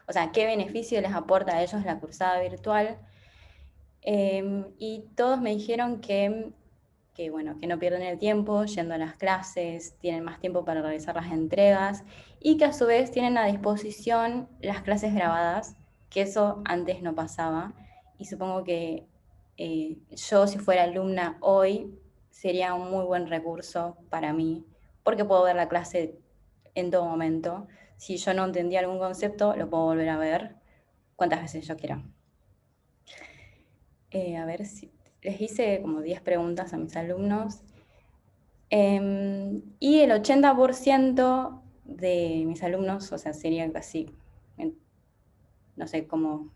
o sea, qué beneficio les aporta a ellos la cursada virtual. Y todos me dijeron que no pierden el tiempo yendo a las clases, tienen más tiempo para realizar las entregas y que a su vez tienen a disposición las clases grabadas, que eso antes no pasaba. Y supongo que yo, si fuera alumna hoy, sería un muy buen recurso para mí, porque puedo ver la clase en todo momento. Si yo no entendía algún concepto, lo puedo volver a ver cuantas veces yo quiera. A ver si les hice como 10 preguntas a mis alumnos. Y el 80% de mis alumnos, o sea, serían casi, no sé, como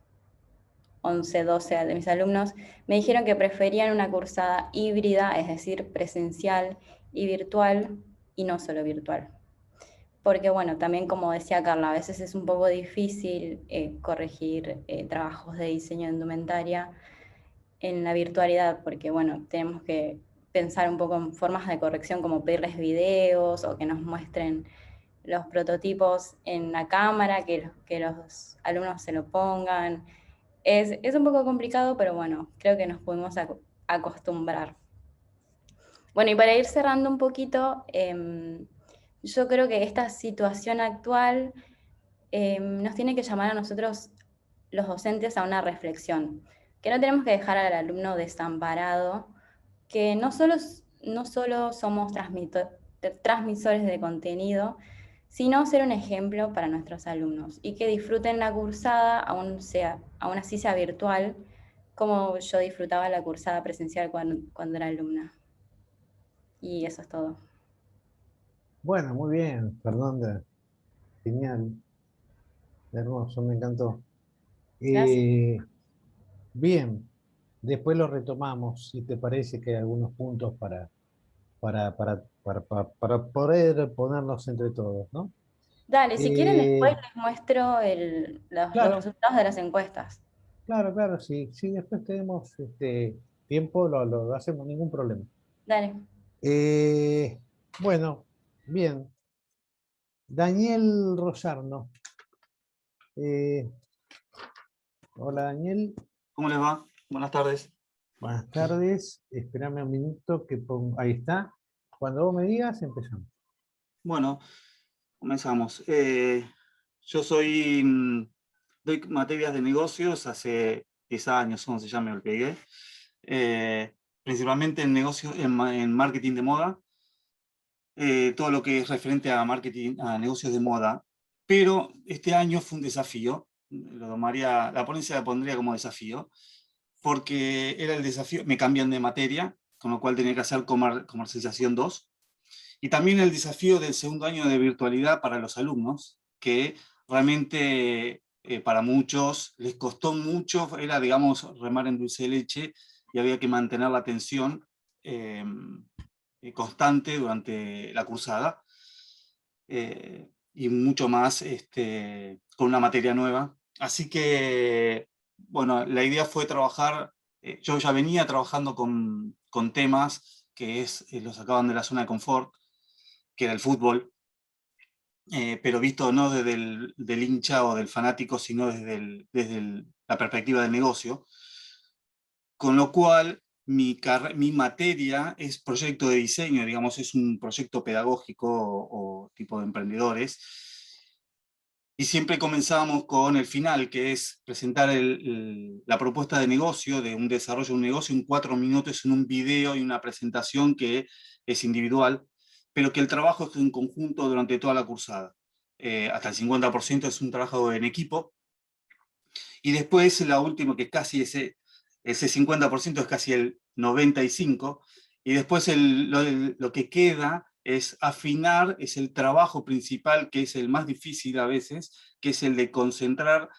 11, 12 de mis alumnos, me dijeron que preferían una cursada híbrida, es decir, presencial y virtual, y no solo virtual. Porque, bueno, también como decía Carla, a veces es un poco difícil corregir trabajos de diseño de indumentaria en la virtualidad, porque, bueno, tenemos que pensar un poco en formas de corrección como pedirles videos o que nos muestren los prototipos en la cámara, que los alumnos se lo pongan. Es un poco complicado, pero bueno, creo que nos podemos acostumbrar. Bueno, y para ir cerrando un poquito, yo creo que esta situación actual nos tiene que llamar a nosotros, los docentes, a una reflexión, que no tenemos que dejar al alumno desamparado, que no solo somos transmisores de contenido, sino ser un ejemplo para nuestros alumnos y que disfruten la cursada, aún así sea virtual, como yo disfrutaba la cursada presencial cuando era alumna. Y eso es todo. Bueno, muy bien, Fernanda. Genial. Hermoso, me encantó. Gracias. Bien, después lo retomamos, si te parece que hay algunos puntos para poder ponernos entre todos, ¿no? Dale, si quieren después Eh, les muestro los claro, resultados de las encuestas. claro, sí, sí, después tenemos tiempo, lo hacemos, ningún problema. Dale. Eh, bueno, bien. Daniel Rosarno. Hola Daniel. ¿Cómo les va? Buenas tardes. Buenas tardes. Espérame un minuto que pongo... Ahí está. Cuando vos me digas, empezamos. Bueno, comenzamos. Yo doy materias de negocios hace 10 años, 11 ya me olvidé. Principalmente en negocios, en marketing de moda. Todo lo que es referente a marketing, a negocios de moda. Pero este año fue un desafío. La ponencia la pondría como desafío, porque era el desafío, me cambian de materia, con lo cual tenía que hacer comercialización 2. Y también el desafío del segundo año de virtualidad para los alumnos, que realmente para muchos les costó mucho, era, digamos, remar en dulce de leche, y había que mantener la atención constante durante la cursada, y mucho más con una materia nueva. Así que, bueno, la idea fue trabajar, yo ya venía trabajando con temas que los sacaban de la zona de confort, que era el fútbol, pero visto no desde del hincha o del fanático, sino desde la perspectiva del negocio. Con lo cual, mi materia es proyecto de diseño, digamos, es un proyecto pedagógico o tipo de emprendedores. Y siempre comenzábamos con el final, que es presentar la propuesta de negocio, de un desarrollo de un negocio en 4 minutos en un video y una presentación que es individual, pero que el trabajo es en conjunto durante toda la cursada. Hasta el 50% es un trabajo en equipo. Y después la última, que casi ese 50% es casi el 95%, y después lo que queda es afinar, es el trabajo principal, que es el más difícil a veces, que es el de concentrar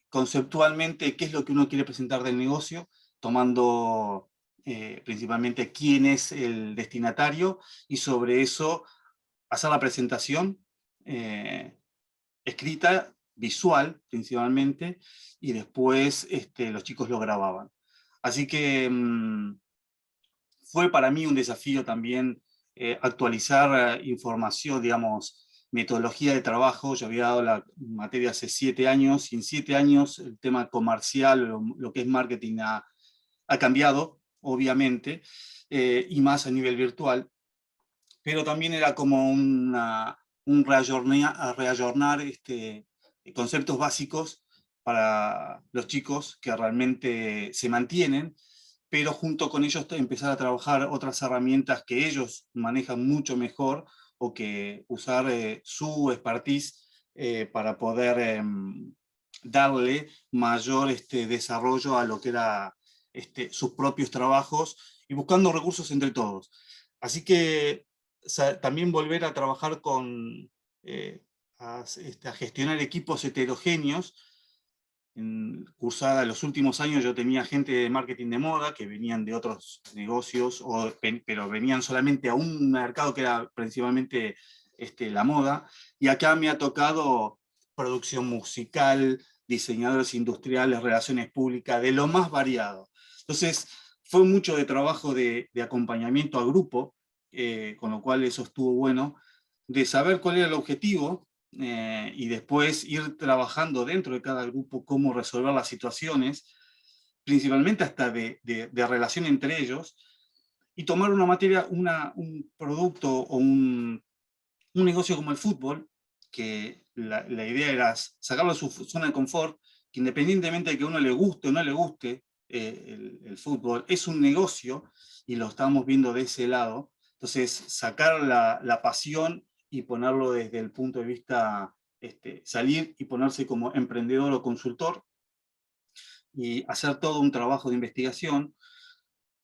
conceptualmente qué es lo que uno quiere presentar del negocio, tomando principalmente quién es el destinatario, y sobre eso hacer la presentación escrita, visual principalmente, y después los chicos lo grababan. Así que fue para mí un desafío también actualizar información, digamos, metodología de trabajo. Yo había dado la materia hace 7 años, y en 7 años el tema comercial, lo que es marketing, ha cambiado, obviamente, y más a nivel virtual, pero también era como un reayornar conceptos básicos para los chicos que realmente se mantienen, pero junto con ellos empezar a trabajar otras herramientas que ellos manejan mucho mejor, o que usar su expertise para poder darle mayor desarrollo a lo que era sus propios trabajos, y buscando recursos entre todos. Así que también volver a trabajar a gestionar equipos heterogéneos. En cursada, en los últimos años yo tenía gente de marketing de moda que venían de otros negocios, pero venían solamente a un mercado que era principalmente la moda, y acá me ha tocado producción musical, diseñadores industriales, relaciones públicas, de lo más variado. Entonces fue mucho de trabajo de acompañamiento a grupo, con lo cual eso estuvo bueno, de saber cuál era el objetivo, y después ir trabajando dentro de cada grupo cómo resolver las situaciones, principalmente hasta de relación entre ellos, y tomar una materia, un producto o un negocio como el fútbol, que la idea era sacarlo de su zona de confort, que independientemente de que a uno le guste o no le guste el fútbol, es un negocio, y lo estamos viendo de ese lado. Entonces, sacar la pasión y ponerlo desde el punto de vista, salir y ponerse como emprendedor o consultor, y hacer todo un trabajo de investigación.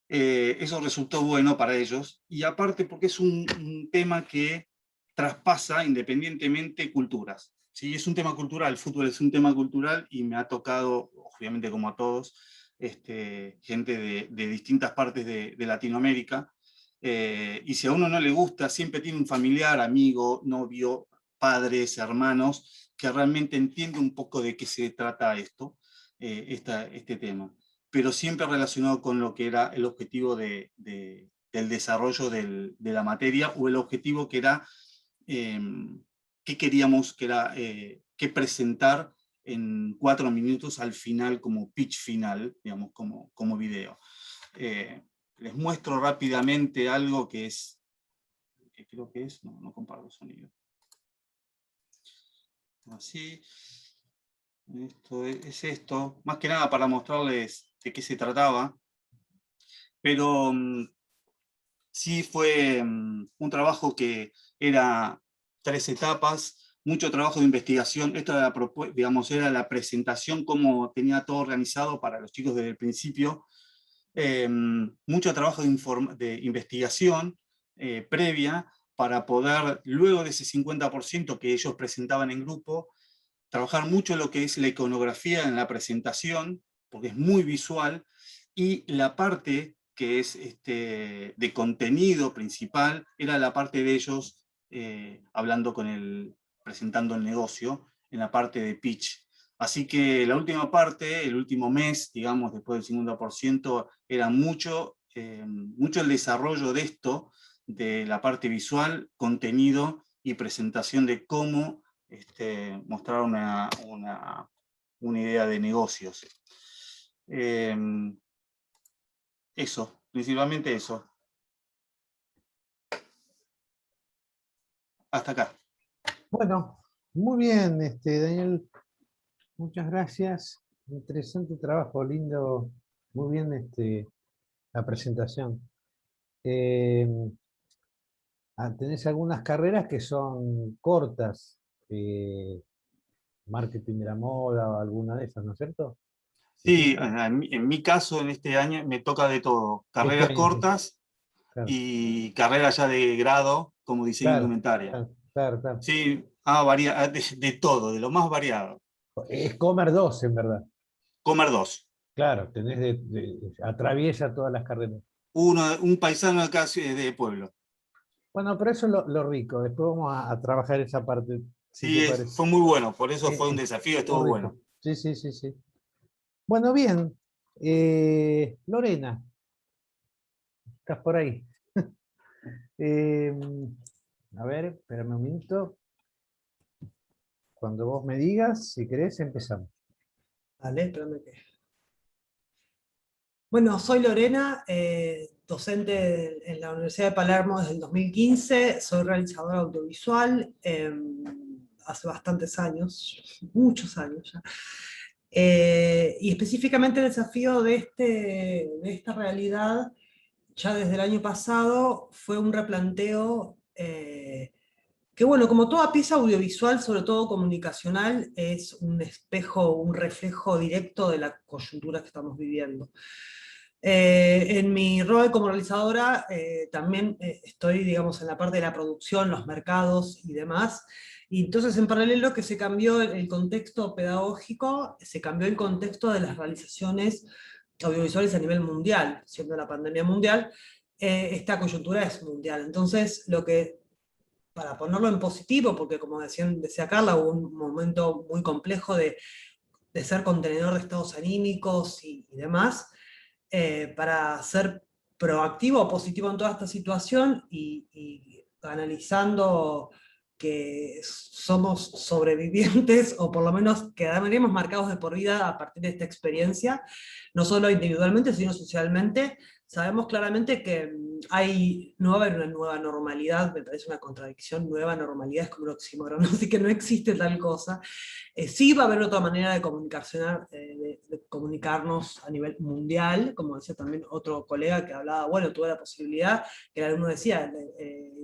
Eso resultó bueno para ellos, y aparte porque es un tema que traspasa independientemente culturas. ¿Sí? Es un tema cultural, el fútbol es un tema cultural, y me ha tocado, obviamente como a todos, gente de distintas partes de Latinoamérica, y si a uno no le gusta, siempre tiene un familiar, amigo, novio, padres, hermanos, que realmente entiende un poco de qué se trata esto, este tema, pero siempre relacionado con lo que era el objetivo del desarrollo de la materia, o el objetivo que era qué queríamos, qué que presentar en 4 minutos al final, como pitch final, digamos, como video. Les muestro rápidamente algo que es, que creo que es, no comparto sonido. Así, esto es esto, más que nada para mostrarles de qué se trataba, pero sí fue un trabajo que era 3 etapas, mucho trabajo de investigación. Esto era digamos, era la presentación, como tenía todo organizado para los chicos desde el principio. Mucho trabajo de investigación previa para poder, luego de ese 50% que ellos presentaban en grupo, trabajar mucho lo que es la iconografía en la presentación, porque es muy visual, y la parte que es de contenido principal, era la parte de ellos hablando presentando el negocio, en la parte de pitch. Así que la última parte, el último mes, digamos, después del 50%, era mucho el desarrollo de esto, de la parte visual, contenido y presentación de cómo mostrar una idea de negocios. Eso, principalmente eso. Hasta acá. Bueno, muy bien, Daniel. Muchas gracias. Interesante trabajo, lindo. Muy bien la presentación. Tenés algunas carreras que son cortas. Marketing de la moda o alguna de esas, ¿no es cierto? Sí, en mi caso, en este año, me toca de todo. Carreras cortas y carreras ya de grado, como diseño indumentaria. Claro. Sí, varía, de todo, de lo más variado. Es Comer 2, en verdad. Comer 2. Claro, tenés atraviesa todas las carreras. Un paisano acá de pueblo. Bueno, pero eso es lo rico. Después vamos a trabajar esa parte. Sí, fue muy bueno, por eso fue un desafío, estuvo bueno. Sí. Bueno, bien. Lorena, estás por ahí. A ver, espérame un minuto. Cuando vos me digas, si querés, empezamos. Vale, espérame que... Bueno, soy Lorena, docente en la Universidad de Palermo desde el 2015, soy realizadora audiovisual hace bastantes años, muchos años ya. Y específicamente el desafío de esta realidad, ya desde el año pasado, fue un replanteo que, bueno, como toda pieza audiovisual, sobre todo comunicacional, es un espejo, un reflejo directo de la coyuntura que estamos viviendo. En mi rol como realizadora también estoy, digamos, en la parte de la producción, los mercados y demás, y entonces en paralelo que se cambió el contexto pedagógico, se cambió el contexto de las realizaciones audiovisuales a nivel mundial, siendo la pandemia mundial, esta coyuntura es mundial. Entonces, para ponerlo en positivo, porque como decía Carla, hubo un momento muy complejo de ser contenedor de estados anímicos y demás, para ser proactivo o positivo en toda esta situación y analizando que somos sobrevivientes, o por lo menos quedaríamos marcados de por vida a partir de esta experiencia, no solo individualmente, sino socialmente. Sabemos claramente que no va a haber una nueva normalidad, me parece una contradicción. Nueva normalidad es como un oxímoron, así que no existe tal cosa. Sí va a haber otra manera de comunicarnos a nivel mundial, como decía también otro colega que hablaba, bueno, tuve la posibilidad, que el alumno decía,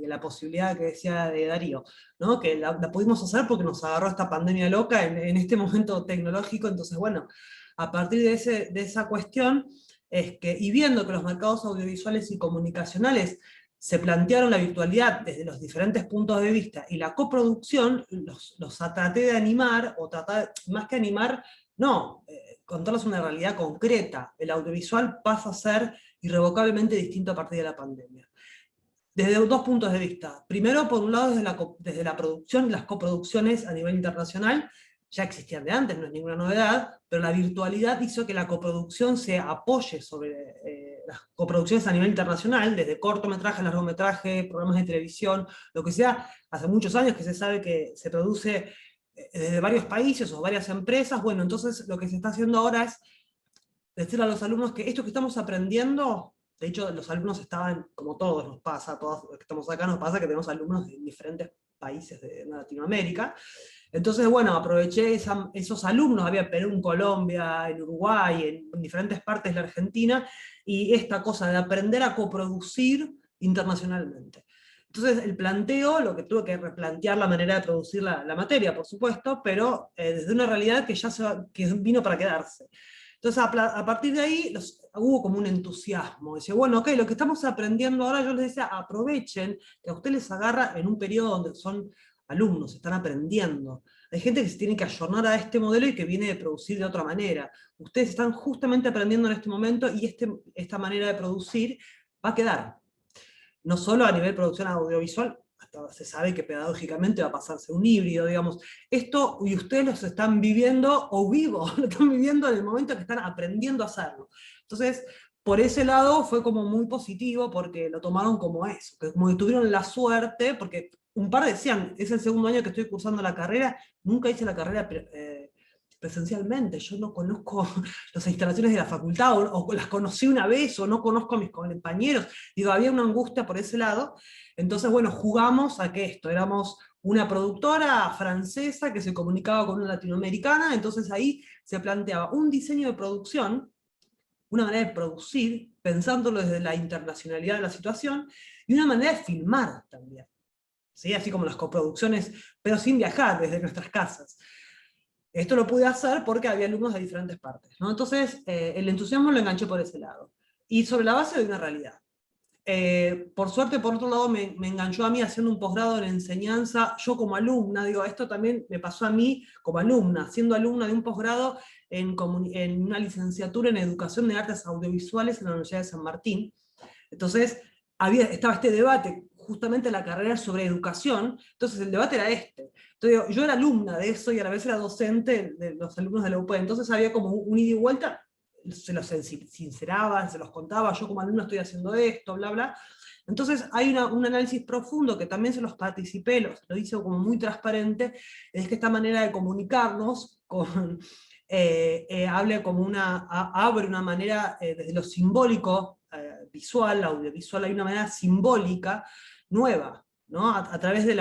la posibilidad que decía de Darío, ¿no? Que la pudimos hacer porque nos agarró esta pandemia loca en este momento tecnológico. Entonces, bueno, a partir de esa cuestión, y viendo que los mercados audiovisuales y comunicacionales se plantearon la virtualidad desde los diferentes puntos de vista, y la coproducción los traté de animar, o más que animar, contarles una realidad concreta. El audiovisual pasa a ser irrevocablemente distinto a partir de la pandemia. Desde 2 puntos de vista. Primero, por un lado, desde la producción y las coproducciones a nivel internacional, ya existían de antes, no es ninguna novedad, pero la virtualidad hizo que la coproducción se apoye sobre las coproducciones a nivel internacional, desde cortometraje, largometraje, programas de televisión, lo que sea. Hace muchos años que se sabe que se produce desde varios países o varias empresas. Bueno, entonces lo que se está haciendo ahora es decirle a los alumnos que esto que estamos aprendiendo, de hecho los alumnos estaban, como todos nos pasa, todos los que estamos acá nos pasa que tenemos alumnos de diferentes países de Latinoamérica. Entonces, bueno, aproveché esos alumnos, había en Perú, en Colombia, en Uruguay, en diferentes partes de la Argentina, y esta cosa de aprender a coproducir internacionalmente. Entonces, el planteo, lo que tuve que replantear la manera de producir la materia, por supuesto, pero desde una realidad que ya que vino para quedarse. Entonces, a partir de ahí, hubo como un entusiasmo. Decía, bueno, ok, lo que estamos aprendiendo ahora, yo les decía, aprovechen, que a ustedes les agarra en un periodo donde son alumnos, están aprendiendo. Hay gente que se tiene que ayornar a este modelo y que viene de producir de otra manera. Ustedes están justamente aprendiendo en este momento y esta manera de producir va a quedar. No solo a nivel producción audiovisual, hasta se sabe que pedagógicamente va a pasarse un híbrido, digamos. Esto, y ustedes lo están viviendo, o vivo, lo están viviendo en el momento que están aprendiendo a hacerlo. Entonces, por ese lado fue como muy positivo, porque lo tomaron como eso, que como que tuvieron la suerte, porque un par decían, es el segundo año que estoy cursando la carrera, nunca hice la carrera presencialmente, yo no conozco las instalaciones de la facultad, o las conocí una vez, o no conozco a mis compañeros, digo, había una angustia por ese lado. Entonces, bueno, jugamos a que éramos una productora francesa que se comunicaba con una latinoamericana, entonces ahí se planteaba un diseño de producción, una manera de producir, pensándolo desde la internacionalidad de la situación, y una manera de filmar también, ¿sí? Así como las coproducciones, pero sin viajar, desde nuestras casas. Esto lo pude hacer porque había alumnos de diferentes partes, ¿no? Entonces, el entusiasmo lo enganché por ese lado. Y sobre la base de una realidad. Por suerte, por otro lado, me enganchó a mí haciendo un posgrado en enseñanza, yo como alumna, digo, esto también me pasó a mí como alumna, siendo alumna de un posgrado en una licenciatura en Educación de Artes Audiovisuales en la Universidad de San Martín. Entonces, estaba este debate, justamente la carrera sobre educación, entonces el debate era este. Entonces, yo era alumna de eso y a la vez era docente de los alumnos de la UP, entonces había como un ida y vuelta, se los sinceraban, se los contaba, yo como alumno estoy haciendo esto, bla, bla. Entonces hay un análisis profundo que también se los participé, lo hice como muy transparente, es que esta manera de comunicarnos abre una manera desde lo simbólico, visual, audiovisual, hay una manera simbólica nueva, ¿no? A través de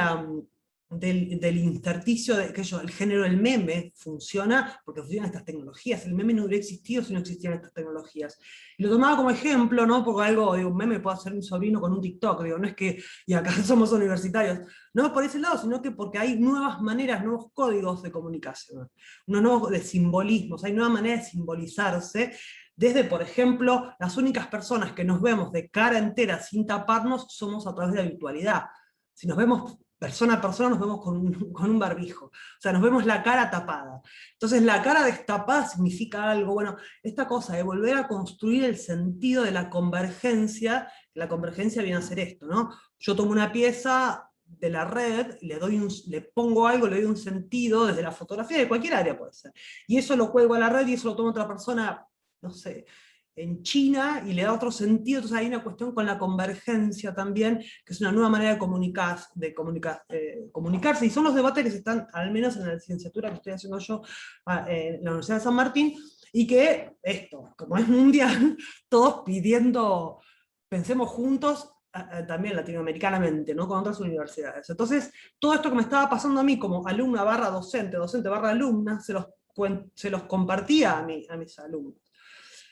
del intersticio, el género del meme funciona porque funcionan estas tecnologías. El meme no hubiera existido si no existieran estas tecnologías. Y lo tomaba como ejemplo, ¿no? Porque algo, digo, un meme puede hacer mi sobrino con un TikTok, digo, no es que, y acá somos universitarios, no por ese lado, sino que porque hay nuevas maneras, nuevos códigos de comunicación, unos nuevos de simbolismos, hay nuevas maneras de simbolizarse, desde, por ejemplo, las únicas personas que nos vemos de cara entera sin taparnos somos a través de la virtualidad. Si nos vemos persona a persona, nos vemos con un barbijo. O sea, nos vemos la cara tapada. Entonces, la cara destapada significa algo. Bueno, esta cosa de volver a construir el sentido de la convergencia viene a ser esto, ¿no? Yo tomo una pieza de la red, le pongo algo, le doy un sentido desde la fotografía, de cualquier área puede ser. Y eso lo cuelgo a la red y eso lo toma otra persona, no sé, en China, y le da otro sentido. Entonces hay una cuestión con la convergencia también, que es una nueva manera de comunicarse, y son los debates que se están, al menos en la licenciatura que estoy haciendo yo en la Universidad de San Martín, y que esto, como es mundial, todos pidiendo, pensemos juntos, también latinoamericanamente, ¿no? Con otras universidades. Entonces, todo esto que me estaba pasando a mí como alumna barra docente, docente barra alumna, se los compartía a mis alumnos.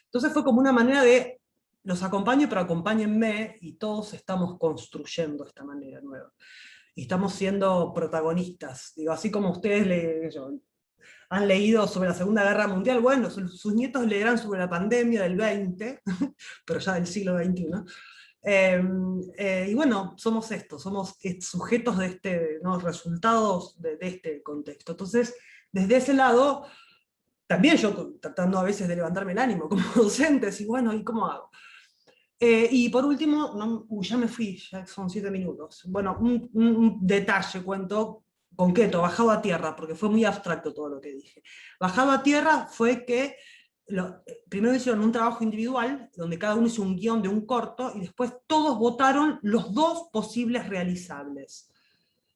Entonces fue como una manera de, los acompaño, pero acompáñenme, y todos estamos construyendo esta manera nueva. Y estamos siendo protagonistas. Digo, así como ustedes han leído sobre la Segunda Guerra Mundial, bueno, sus nietos leerán sobre la pandemia del 20, pero ya del siglo XXI. Y bueno, somos sujetos de ¿no? resultados de este contexto. Entonces, desde ese lado, también yo tratando a veces de levantarme el ánimo como docente, y bueno, ¿y cómo hago? Y por último, ya me fui, ya son 7 minutos. Bueno, un detalle cuento concreto, bajado a tierra, porque fue muy abstracto todo lo que dije. Bajado a tierra fue que primero hicieron un trabajo individual, donde cada uno hizo un guión de un corto, y después todos votaron los 2 posibles realizables.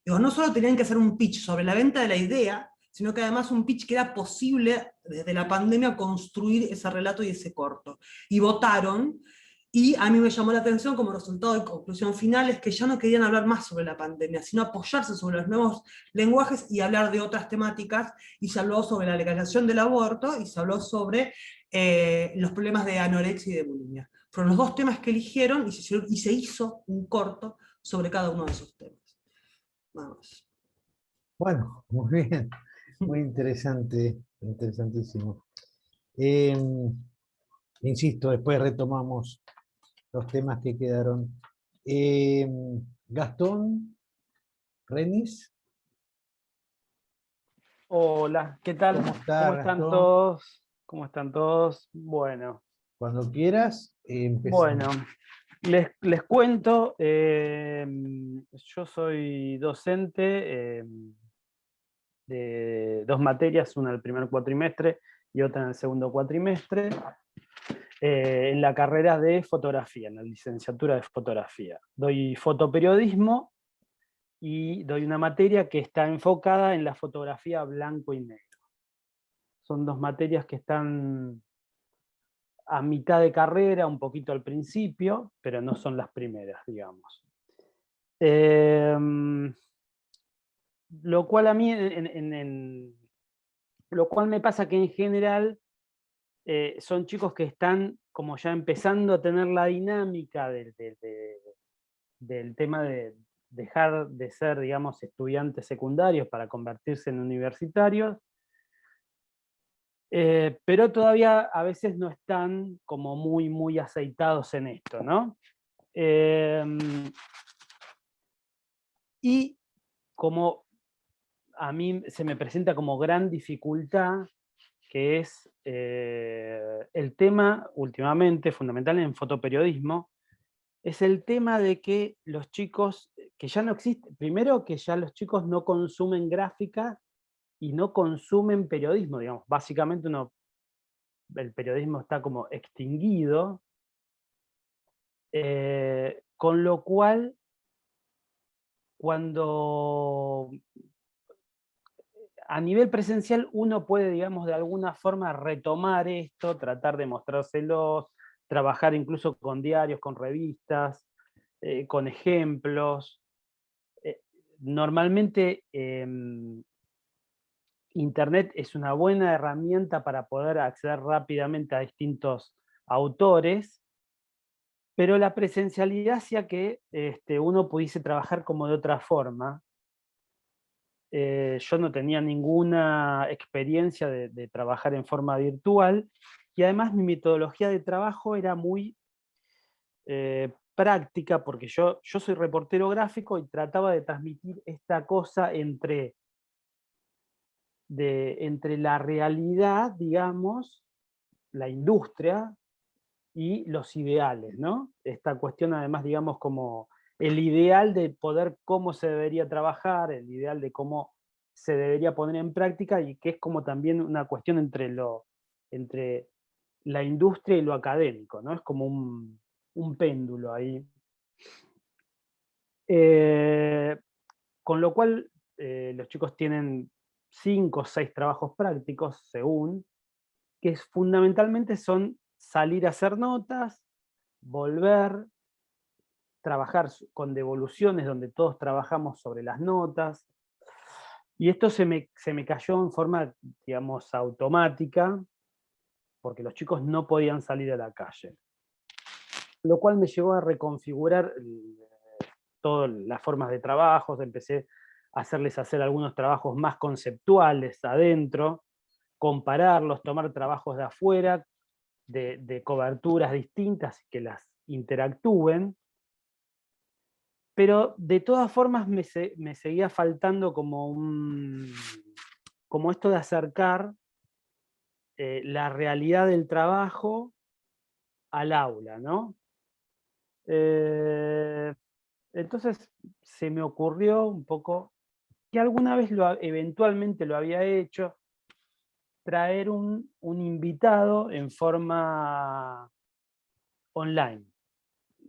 Digo, no solo tenían que hacer un pitch sobre la venta de la idea, sino que además un pitch que era posible desde la pandemia construir ese relato y ese corto. Y votaron, y a mí me llamó la atención como resultado de conclusión final es que ya no querían hablar más sobre la pandemia, sino apoyarse sobre los nuevos lenguajes y hablar de otras temáticas, y se habló sobre la legalización del aborto, y se habló sobre los problemas de anorexia y de bulimia. Fueron los dos temas que eligieron, y se hizo un corto sobre cada uno de esos temas. Nada más. Bueno, muy bien, muy interesante, interesantísimo. Insisto, después retomamos los temas que quedaron. Gastón, Renis. Hola, ¿qué tal? ¿Cómo estás, ¿Cómo están Gastón? todos? ¿Cómo están todos? Bueno, Cuando quieras, empezamos. bueno, les cuento, yo soy docente de 2 materias, una en el primer cuatrimestre y otra en el segundo cuatrimestre, en la carrera de fotografía, en la licenciatura de fotografía. Doy fotoperiodismo y doy una materia que está enfocada en la fotografía blanco y negro. Son 2 materias que están a mitad de carrera, un poquito al principio, pero no son las primeras, digamos. Lo cual a mí, lo cual me pasa que en general son chicos que están como ya empezando a tener la dinámica del tema de dejar de ser, digamos, estudiantes secundarios para convertirse en universitarios, pero todavía a veces no están como muy aceitados en esto, ¿no? Y como a mí se me presenta como gran dificultad, que es el tema últimamente, fundamental en fotoperiodismo, es el tema de que los chicos, que ya no existe, primero que ya los chicos no consumen gráfica y no consumen periodismo, digamos, básicamente el periodismo está como extinguido, con lo cual cuando a nivel presencial uno puede, digamos, de alguna forma retomar esto, tratar de mostrárselos, trabajar incluso con diarios, con revistas, con ejemplos. Normalmente Internet es una buena herramienta para poder acceder rápidamente a distintos autores, pero la presencialidad hacía que uno pudiese trabajar como de otra forma. Yo no tenía ninguna experiencia de trabajar en forma virtual, y además mi metodología de trabajo era muy práctica, porque yo soy reportero gráfico y trataba de transmitir esta cosa entre la realidad, digamos, la industria y los ideales, ¿no? Esta cuestión además, digamos, como el ideal de poder cómo se debería trabajar, el ideal de cómo se debería poner en práctica, y que es como también una cuestión entre la industria y lo académico, ¿no? Es como un péndulo ahí. Con lo cual, los chicos tienen 5 o 6 trabajos prácticos, según, que fundamentalmente son salir a hacer notas, volver, trabajar con devoluciones donde todos trabajamos sobre las notas, y esto se me cayó en forma, digamos, automática, porque los chicos no podían salir a la calle. Lo cual me llevó a reconfigurar todas las formas de trabajo, empecé a hacerles hacer algunos trabajos más conceptuales adentro, compararlos, tomar trabajos de afuera, de coberturas distintas que las interactúen, pero de todas formas me seguía faltando como esto de acercar la realidad del trabajo al aula, ¿no? Entonces se me ocurrió un poco, que alguna vez eventualmente lo había hecho, traer un invitado en forma online,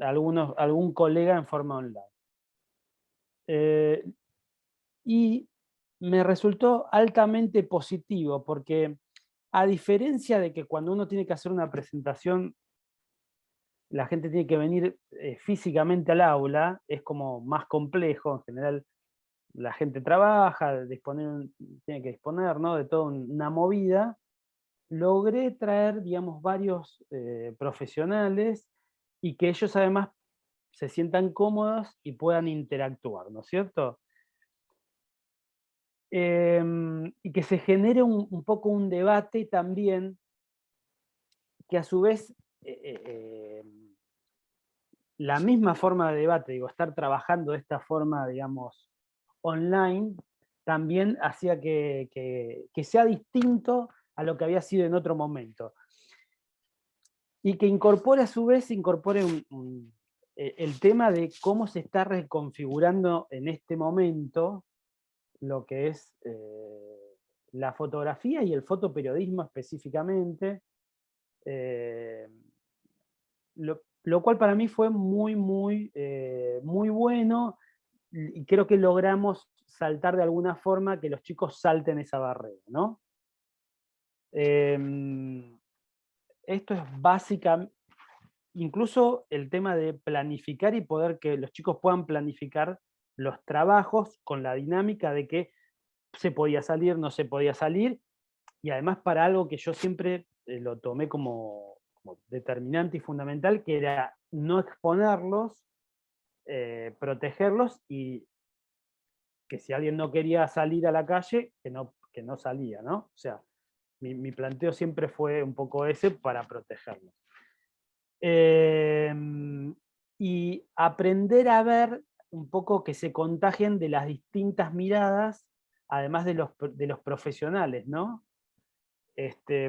algún colega en forma online. y me resultó altamente positivo, porque a diferencia de que cuando uno tiene que hacer una presentación, la gente tiene que venir físicamente al aula, es como más complejo, en general la gente trabaja, tiene que disponer, ¿no?, de toda una movida. Logré traer, digamos, varios profesionales y que ellos además se sientan cómodos y puedan interactuar, ¿no es cierto? Y que se genere un poco un debate también, que a su vez la misma forma de debate, digo, estar trabajando de esta forma, digamos, online, también hacía que sea distinto a lo que había sido en otro momento. Y que incorpore a su vez, el tema de cómo se está reconfigurando en este momento lo que es la fotografía y el fotoperiodismo específicamente, lo cual para mí fue muy bueno, y creo que logramos saltar de alguna forma que los chicos salten esa barrera, ¿no? Esto es básicamente, incluso el tema de planificar y poder que los chicos puedan planificar los trabajos con la dinámica de que se podía salir, no se podía salir, y además para algo que yo siempre lo tomé como determinante y fundamental, que era no exponerlos, protegerlos, y que si alguien no quería salir a la calle, que no salía, ¿no? O sea, mi planteo siempre fue un poco ese, para protegerlos. Y aprender a ver un poco que se contagien de las distintas miradas, además de los profesionales, ¿no?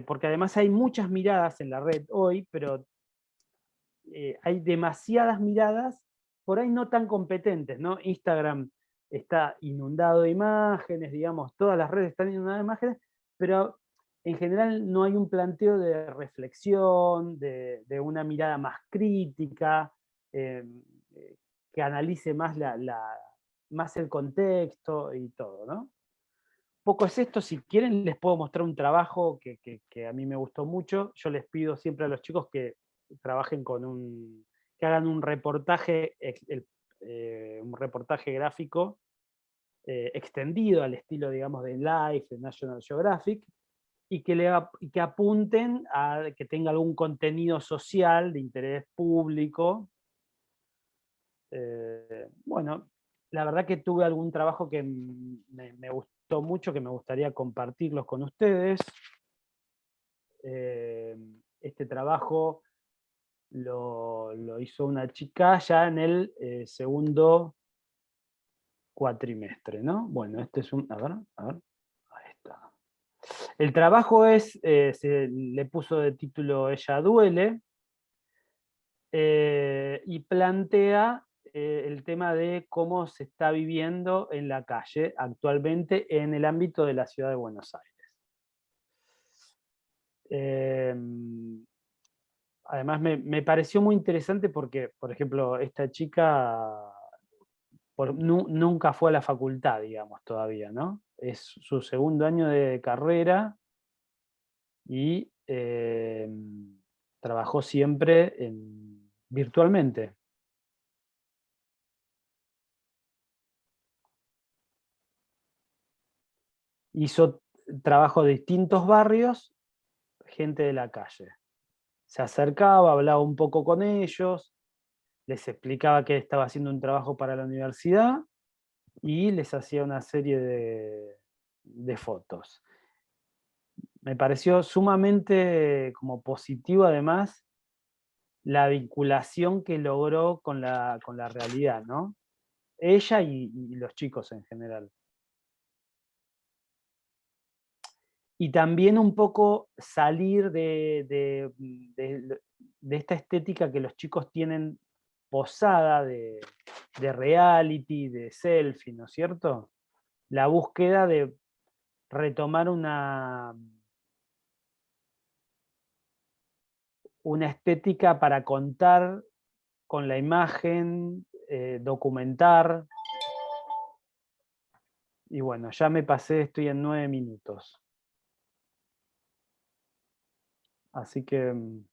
Porque además hay muchas miradas en la red hoy, pero hay demasiadas miradas, por ahí no tan competentes, ¿no? Instagram está inundado de imágenes, digamos, todas las redes están inundadas de imágenes, pero en general no hay un planteo de reflexión, de una mirada más crítica, que analice más, más el contexto y todo, ¿no? Poco es esto. Si quieren les puedo mostrar un trabajo que a mí me gustó mucho. Yo les pido siempre a los chicos que trabajen que hagan un reportaje, un reportaje gráfico extendido al estilo, digamos, de Life, de National Geographic, y que apunten a que tenga algún contenido social de interés público. Bueno, la verdad que tuve algún trabajo que me gustó mucho, que me gustaría compartirlos con ustedes. Este trabajo lo hizo una chica ya en el segundo cuatrimestre, ¿no? Bueno, este es un... A ver, ahí está. El trabajo se le puso de título Ella duele, y plantea el tema de cómo se está viviendo en la calle actualmente en el ámbito de la ciudad de Buenos Aires. Además me pareció muy interesante porque, por ejemplo, esta chica nunca fue a la facultad, digamos, todavía, ¿no? Es su segundo año de carrera y trabajó siempre virtualmente. Hizo trabajo de distintos barrios, gente de la calle. Se acercaba, hablaba un poco con ellos, les explicaba que estaba haciendo un trabajo para la universidad y les hacía una serie de fotos. Me pareció sumamente como positivo, además, la vinculación que logró con la realidad, ¿no? Ella y los chicos en general. Y también un poco salir de esta estética que los chicos tienen posada de reality, de selfie, ¿no es cierto? La búsqueda de retomar una estética para contar con la imagen, documentar. Y bueno, ya me pasé, estoy en 9 minutos. Así que un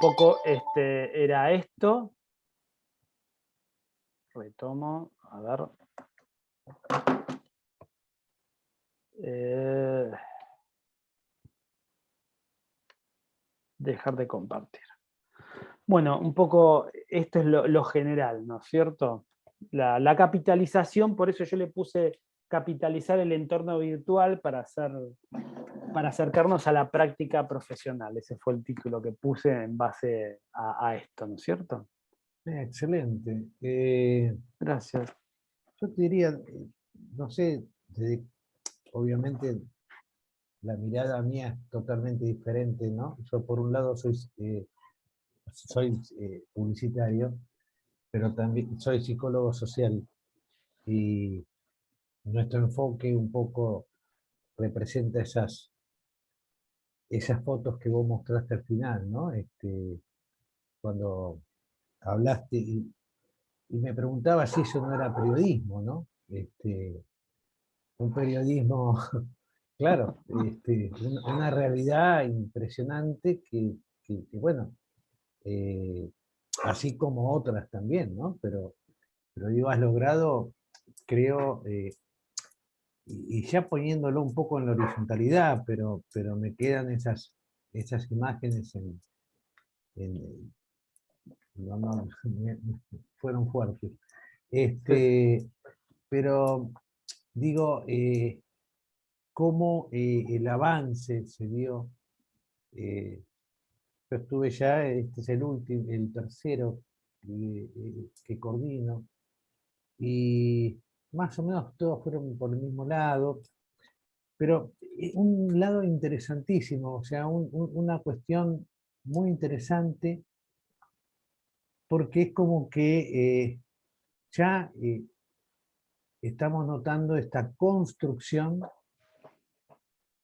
poco era esto. Retomo, a ver. Dejar de compartir. Bueno, un poco esto es lo general, ¿no es cierto? La capitalización, por eso yo le puse capitalizar el entorno virtual para acercarnos a la práctica profesional. Ese fue el título que puse en base a esto, ¿no es cierto? Excelente. Gracias. Yo te diría, no sé, obviamente la mirada mía es totalmente diferente, ¿no? Yo por un lado soy publicitario, pero también soy psicólogo social y nuestro enfoque un poco representa esas fotos que vos mostraste al final, ¿no? Cuando hablaste y me preguntaba si eso no era periodismo, ¿no? Un periodismo, claro, una realidad impresionante que bueno, así como otras también, ¿no? Pero digo, has logrado, creo, y ya poniéndolo un poco en la horizontalidad, pero me quedan esas imágenes no, fueron fuertes. Pero digo, cómo el avance se dio. Yo estuve ya, este es el tercero que coordino, y más o menos todos fueron por el mismo lado, pero un lado interesantísimo, o sea, una cuestión muy interesante, porque es como que ya estamos notando esta construcción,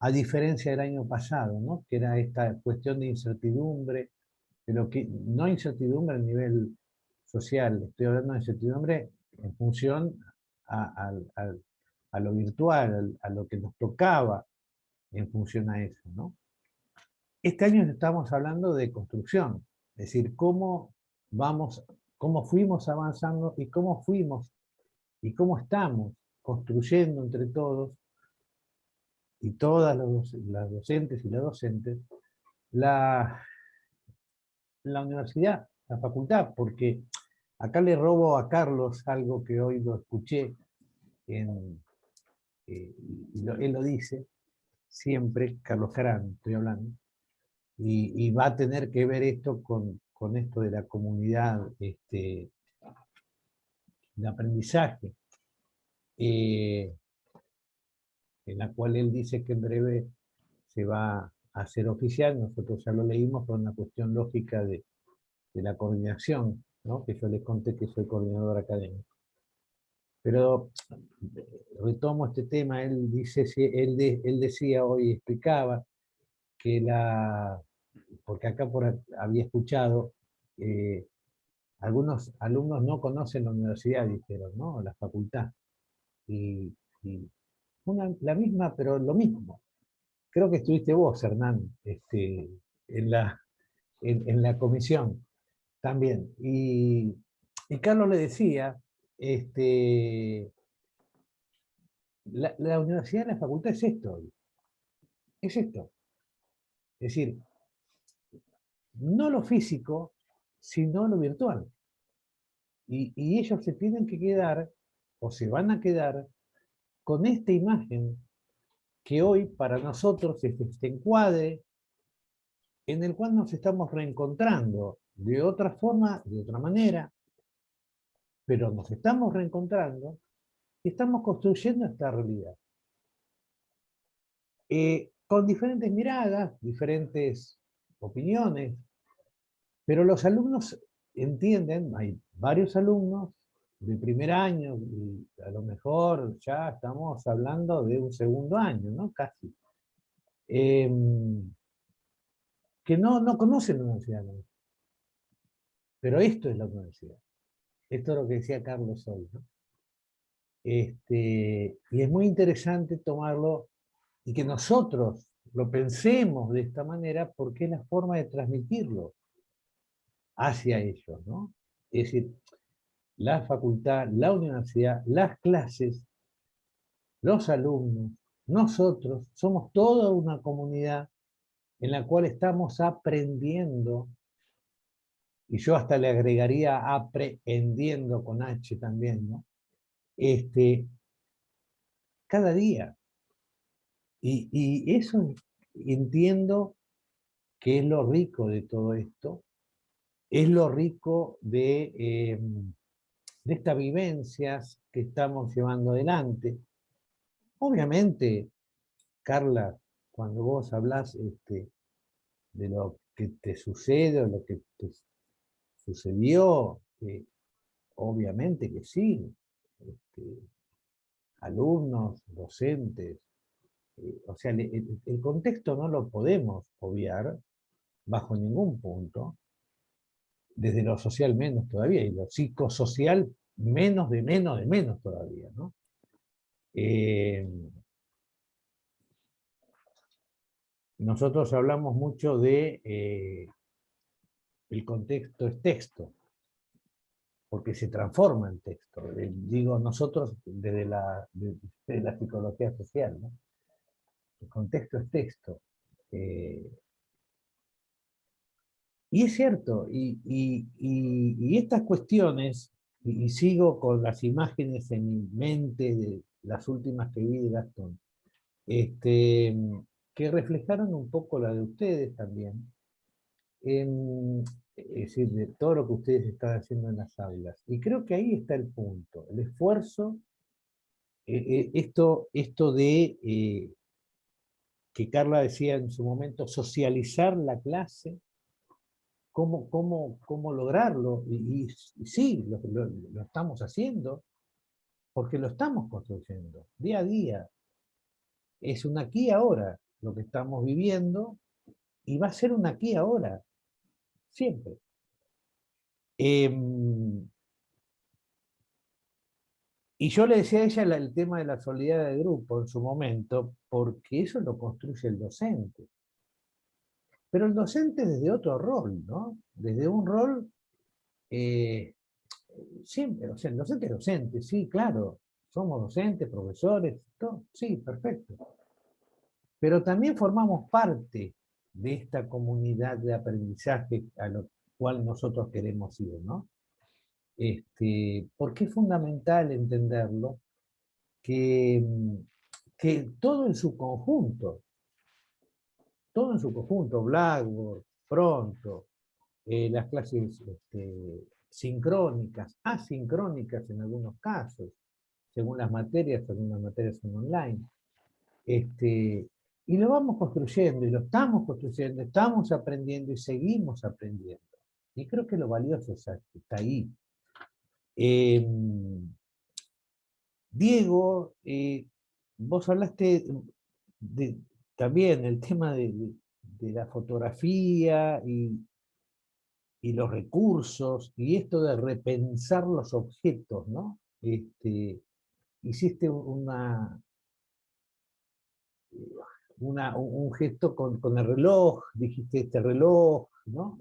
a diferencia del año pasado, ¿no? Que era esta cuestión de incertidumbre, pero que no incertidumbre a nivel social, estoy hablando de incertidumbre en función a lo virtual, a lo que nos tocaba en función a eso, ¿no? Este año estamos hablando de construcción, es decir, cómo fuimos avanzando y cómo estamos construyendo entre todos y todas las docentes y las docentes la universidad, la facultad, porque acá le robo a Carlos algo que hoy lo escuché, él lo dice siempre, Carlos Carán, estoy hablando, y va a tener que ver esto con esto de la comunidad de aprendizaje, en la cual él dice que en breve se va a hacer oficial. Nosotros ya lo leímos por una cuestión lógica de la coordinación, ¿no? Que yo les conté que soy coordinador académico. Pero retomo este tema, él decía hoy, explicaba que porque acá había escuchado, algunos alumnos no conocen la universidad, dijeron, ¿no? La facultad. Y la misma, pero lo mismo. Creo que estuviste vos, Hernán, en la comisión también. Y Carlos le decía, la universidad, la facultad es esto. Es esto. Es decir, no lo físico, sino lo virtual. Y ellos se tienen que quedar, o se van a quedar, con esta imagen que hoy para nosotros es este encuadre en el cual nos estamos reencontrando de otra forma, de otra manera, pero nos estamos reencontrando y estamos construyendo esta realidad. Con diferentes miradas, diferentes opiniones, pero los alumnos entienden, hay varios alumnos de primer año, y a lo mejor ya estamos hablando de un segundo año, ¿no? Casi. Que no conocen la universidad, ¿no? Pero esto es la universidad. Esto es lo que decía Carlos hoy, ¿no? Y es muy interesante tomarlo y que nosotros lo pensemos de esta manera porque es la forma de transmitirlo hacia ellos, ¿no? Es decir, la facultad, la universidad, las clases, los alumnos, nosotros, somos toda una comunidad en la cual estamos aprendiendo, y yo hasta le agregaría aprehendiendo con H también, ¿no? Cada día. Y eso entiendo que es lo rico de todo esto, es lo rico de estas vivencias que estamos llevando adelante. Obviamente, Carla, cuando vos hablás de lo que te sucede o lo que te sucedió, obviamente que sí. Alumnos, docentes, o sea, el contexto no lo podemos obviar bajo ningún punto, desde lo social menos todavía, y lo psicosocial menos de menos de menos todavía, ¿no? Nosotros hablamos mucho de el contexto es texto, porque se transforma en texto. Digo nosotros desde desde la psicología social, ¿no? El contexto es texto. Y es cierto, y estas cuestiones, y sigo con las imágenes en mi mente de las últimas que vi de Gastón, que reflejaron un poco la de ustedes también, es decir, de todo lo que ustedes están haciendo en las aulas. Y creo que ahí está el punto, el esfuerzo, esto de, que Carla decía en su momento, socializar la clase, cómo lograrlo, y sí, lo estamos haciendo, porque lo estamos construyendo, día a día. Es un aquí y ahora lo que estamos viviendo, y va a ser un aquí y ahora, siempre. Y yo le decía a ella el tema de la solidaridad de grupo en su momento, porque eso lo construye el docente. Pero el docente desde otro rol, ¿no? Desde un rol, siempre, o sea, el docente es docente, sí, claro, somos docentes, profesores, todo, sí, perfecto. Pero también formamos parte de esta comunidad de aprendizaje a lo cual nosotros queremos ir, ¿no? Porque es fundamental entenderlo, que todo en su conjunto, Blackboard, Pronto, las clases sincrónicas, asincrónicas en algunos casos, según las materias, algunas materias son online, y lo vamos construyendo, y lo estamos construyendo, estamos aprendiendo y seguimos aprendiendo. Y creo que lo valioso está ahí. Diego, vos hablaste también el tema de la fotografía y los recursos, y esto de repensar los objetos, ¿no? Hiciste un gesto con el reloj, dijiste este reloj, ¿no?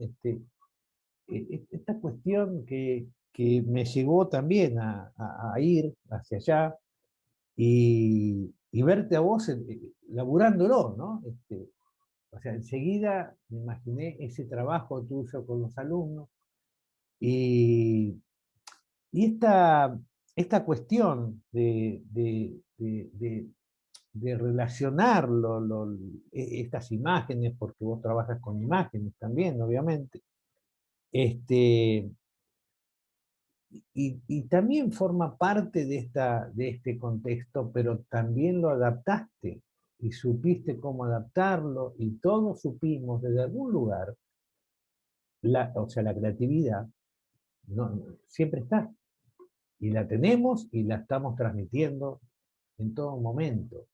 Esta cuestión que me llevó también a ir hacia allá y verte a vos laburándolo, ¿no? O sea, enseguida me imaginé ese trabajo tuyo con los alumnos y esta cuestión de relacionar estas imágenes, porque vos trabajas con imágenes también, obviamente, y también forma parte de este contexto, pero también lo adaptaste y supiste cómo adaptarlo, y todos supimos desde algún lugar, o sea, la creatividad siempre está, y la tenemos y la estamos transmitiendo en todo momento.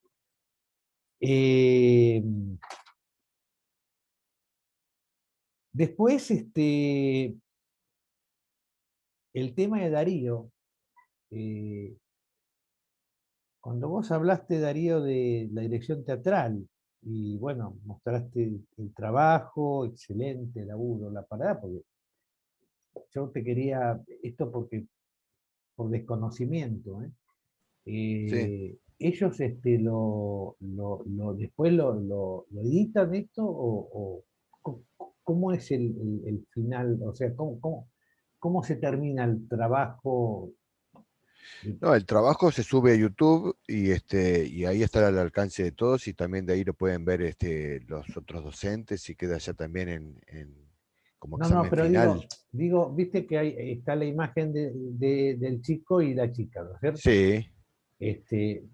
Después, el tema de Darío, Cuando vos hablaste, Darío, de la dirección teatral, y bueno, mostraste el trabajo, excelente laburo, la parada, porque yo te quería, esto porque por desconocimiento, ¿eh? Sí. ¿Ellos después lo editan esto cómo es el final? O sea, ¿cómo se termina el trabajo? No, el trabajo se sube a YouTube y ahí está al alcance de todos y también de ahí lo pueden ver los otros docentes y queda ya también como No, examen pero final. viste que está la imagen del chico y la chica, ¿no es cierto? Sí,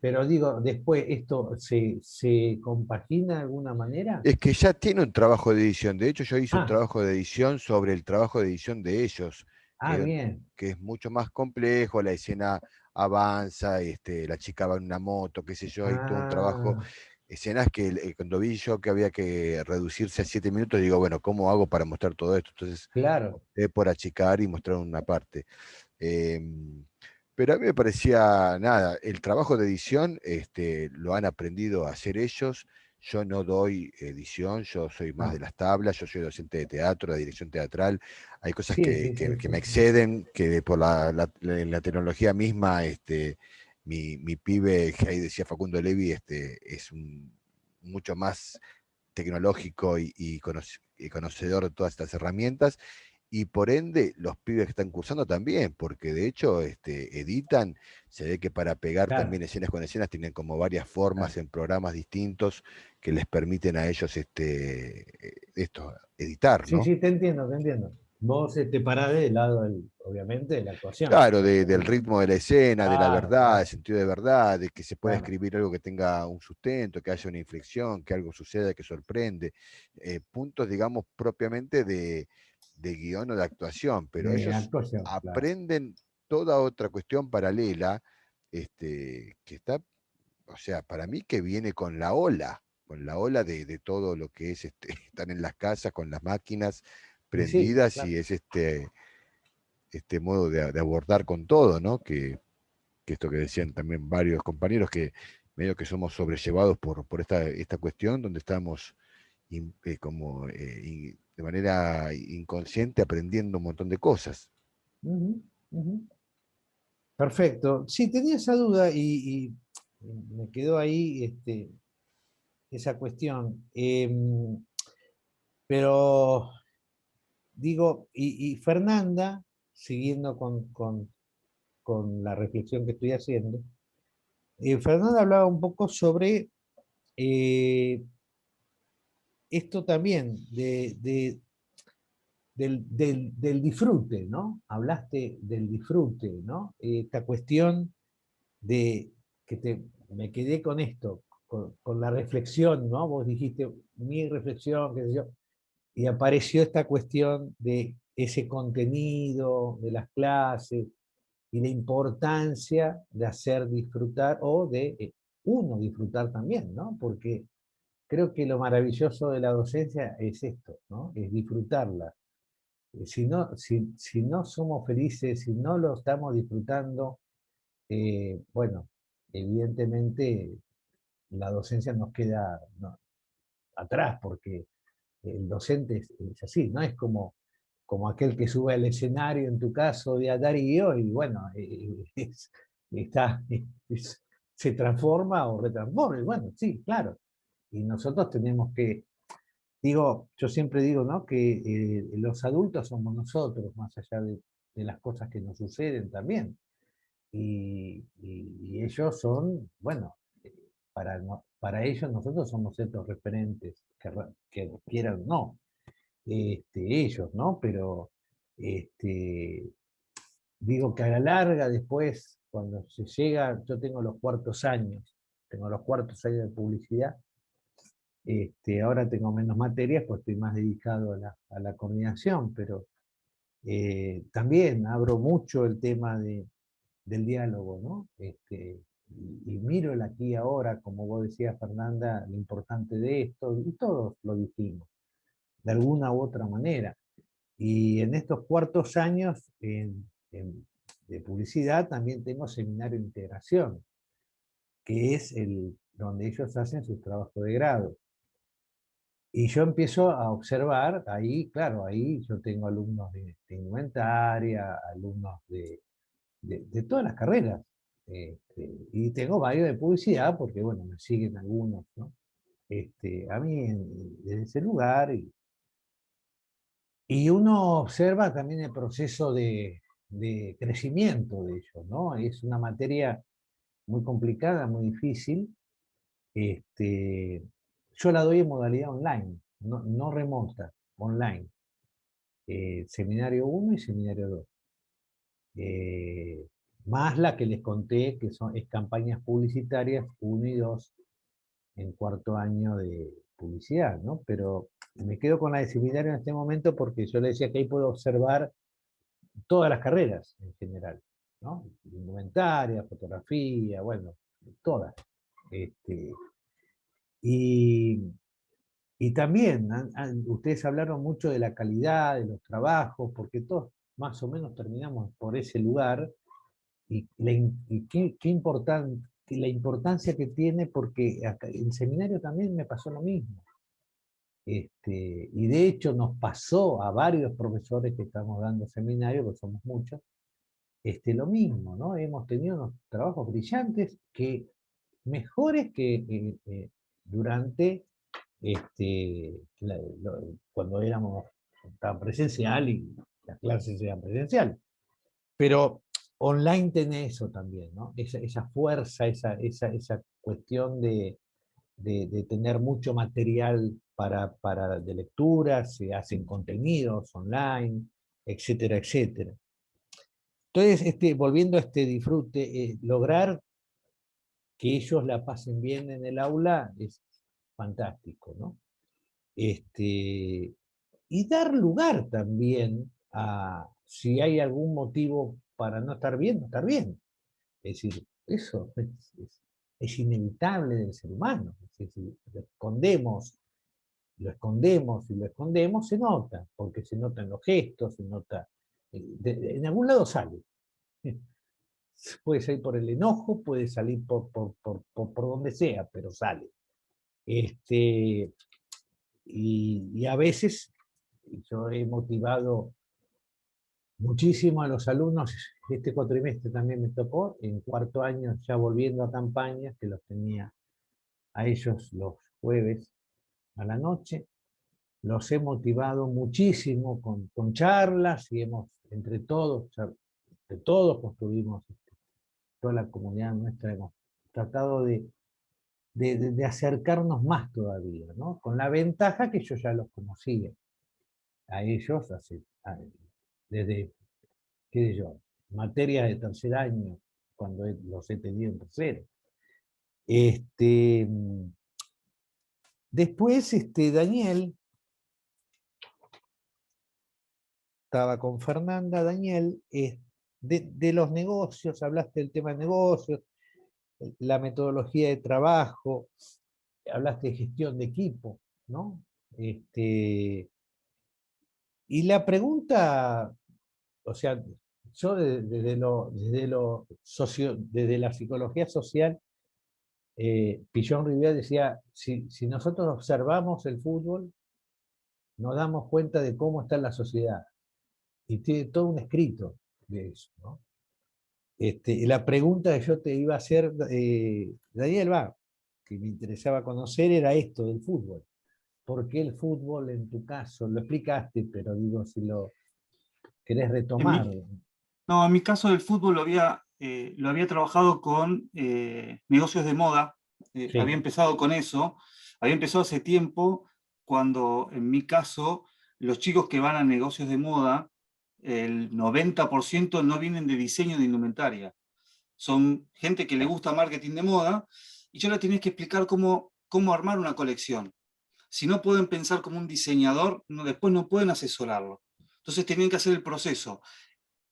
Pero digo, después, ¿esto se compagina de alguna manera? es que ya tiene un trabajo de edición. De hecho, yo hice un Ah, trabajo de edición sobre el trabajo de edición de ellos, que, bien. que es mucho más complejo, la escena avanza, la chica va en una moto, qué sé yo, hay todo un trabajo. Ah, Escenas que cuando vi yo que había que reducirse a 7 minutos, digo, bueno, ¿cómo hago para mostrar todo esto? Entonces, claro. opté por achicar y mostrar una parte. Em, pero a mí me parecía, nada, el trabajo de edición lo han aprendido a hacer ellos. Yo no doy edición, yo soy más de Ah, las tablas, yo soy docente de teatro, de dirección teatral. Hay cosas sí, sí, sí, que sí, me sí. exceden, que por la tecnología misma, mi pibe, que ahí decía Facundo Levi, es mucho más tecnológico y conocedor de todas estas herramientas, y por ende los pibes que están cursando también, porque de hecho editan, se ve que para pegar Claro, también escenas con escenas tienen como varias formas claro. en programas distintos que les permiten a ellos editar, Sí, ¿no? sí, te entiendo, te entiendo. Vos te parás del lado, obviamente, de la actuación, Claro, del lógicamente. ritmo de la escena, de la Claro, verdad, del claro, sentido de verdad, de que se pueda claro. escribir algo que tenga un sustento, que haya una inflexión, que algo suceda, que sorprende. Puntos, digamos, propiamente de guión o de actuación, pero De ellos actuación, claro. aprenden toda otra cuestión paralela, que está, o sea, para mí que viene con la ola de todo lo que es, están en las casas con las máquinas Y sí, prendidas claro. y es este modo de abordar con todo, ¿no? Que esto que decían también varios compañeros, que medio que somos sobrellevados por esta cuestión donde estamos de manera inconsciente aprendiendo un montón de cosas. Ujú, ujú. Perfecto. Sí, tenía esa duda y me quedó ahí esa cuestión. Pero digo, y Fernanda, siguiendo con la reflexión que estoy haciendo, Fernanda hablaba un poco sobre eh, esto también, del disfrute, ¿no? Hablaste del disfrute, ¿no? Esta cuestión de me quedé con esto, con la reflexión, ¿no? Vos dijiste mi reflexión, qué sé yo, y apareció esta cuestión de ese contenido, de las clases, y la importancia de hacer disfrutar o de uno disfrutar también, ¿no? Porque creo que lo maravilloso de la docencia es esto, ¿no? Es disfrutarla. Si no somos felices, si no lo estamos disfrutando, bueno, evidentemente la docencia nos queda atrás, porque el docente es así, ¿no? Es como aquel que sube al escenario, en tu caso, de Darío, y bueno, está, se transforma o retransforma, y bueno, sí, claro. Y nosotros tenemos que, digo, yo siempre digo, ¿no? Que los adultos somos nosotros, más allá de las cosas que nos suceden también. Y ellos son, bueno, para ellos nosotros somos estos referentes, que quieran o no, ellos, ¿no? Pero digo que a la larga después, cuando se llega, yo tengo los cuartos años de publicidad, ahora tengo menos materias, pues estoy más dedicado a la coordinación, pero también abro mucho el tema del diálogo, ¿no? Y miro el aquí y ahora, como vos decías, Fernanda, lo importante de esto, y todos lo dijimos, de alguna u otra manera. Y en estos cuartos años de publicidad también tengo seminario de integración, que es donde ellos hacen sus trabajos de grado. Y yo empiezo a observar, ahí, claro, ahí yo tengo alumnos de indumentaria, alumnos de todas las carreras. Y tengo varios de publicidad, porque bueno, me siguen algunos, ¿no? A mí desde ese lugar, y uno observa también el proceso de crecimiento de ellos, ¿no? Es una materia muy complicada, muy difícil. Yo la doy en modalidad online, no remota, online. Seminario 1 y seminario 2. Más la que les conté, que es campañas publicitarias 1 y 2 en cuarto año de publicidad, ¿no? Pero me quedo con la de seminario en este momento porque yo le decía que ahí puedo observar todas las carreras en general, ¿no? Indumentaria, fotografía, bueno, todas. Y también, ustedes hablaron mucho de la calidad de los trabajos, porque todos más o menos terminamos por ese lugar, y qué importante, la importancia que tiene, porque acá, en seminario también me pasó lo mismo. Y de hecho nos pasó a varios profesores que estamos dando seminario, porque somos muchos, lo mismo, ¿no? Hemos tenido unos trabajos brillantes, mejores que durante cuando éramos tan presencial y las clases eran presenciales. Pero online tiene eso también, ¿no? Esa fuerza, esa cuestión de tener mucho material de lectura, se hacen contenidos online, etcétera, etcétera. Entonces, volviendo a este disfrute, lograr que ellos la pasen bien en el aula es fantástico, ¿no? Y dar lugar también a si hay algún motivo para no estar bien, no estar bien. Es decir, eso es inevitable del ser humano. Es decir, lo escondemos y lo escondemos, se nota, porque se nota en los gestos, se nota, en algún lado sale. Puede salir por el enojo, puede salir por donde sea, pero sale. Y a veces yo he motivado muchísimo a los alumnos, este cuatrimestre también me tocó, en cuarto año ya volviendo a campañas, que los tenía a ellos los jueves a la noche, los he motivado muchísimo con charlas, y entre todos construimos, toda la comunidad nuestra, hemos tratado de acercarnos más todavía, ¿no? Con la ventaja que yo ya los conocía a ellos desde, qué sé yo, materias de tercer año, cuando los he tenido en tercero. Después, Daniel, estaba con Fernanda, Daniel, de los negocios, hablaste del tema de negocios, la metodología de trabajo, hablaste de gestión de equipo, ¿no? Y la pregunta, o sea, yo desde la psicología social, Pillon Rivière decía, si nosotros observamos el fútbol, nos damos cuenta de cómo está la sociedad. Y tiene todo un escrito de eso, ¿no? Y la pregunta que yo te iba a hacer, Daniel, que me interesaba conocer, era esto del fútbol. ¿Por qué el fútbol en tu caso? Lo explicaste, pero digo, si lo querés retomar. En mi caso del fútbol lo había trabajado con negocios de moda. Sí. Había empezado con eso. Había empezado hace tiempo, cuando en mi caso los chicos que van a negocios de moda, el 90% no vienen de diseño de indumentaria. Son gente que le gusta marketing de moda, y yo les tenía que explicar cómo armar una colección. Si no pueden pensar como un diseñador, después no pueden asesorarlo. Entonces tenían que hacer el proceso.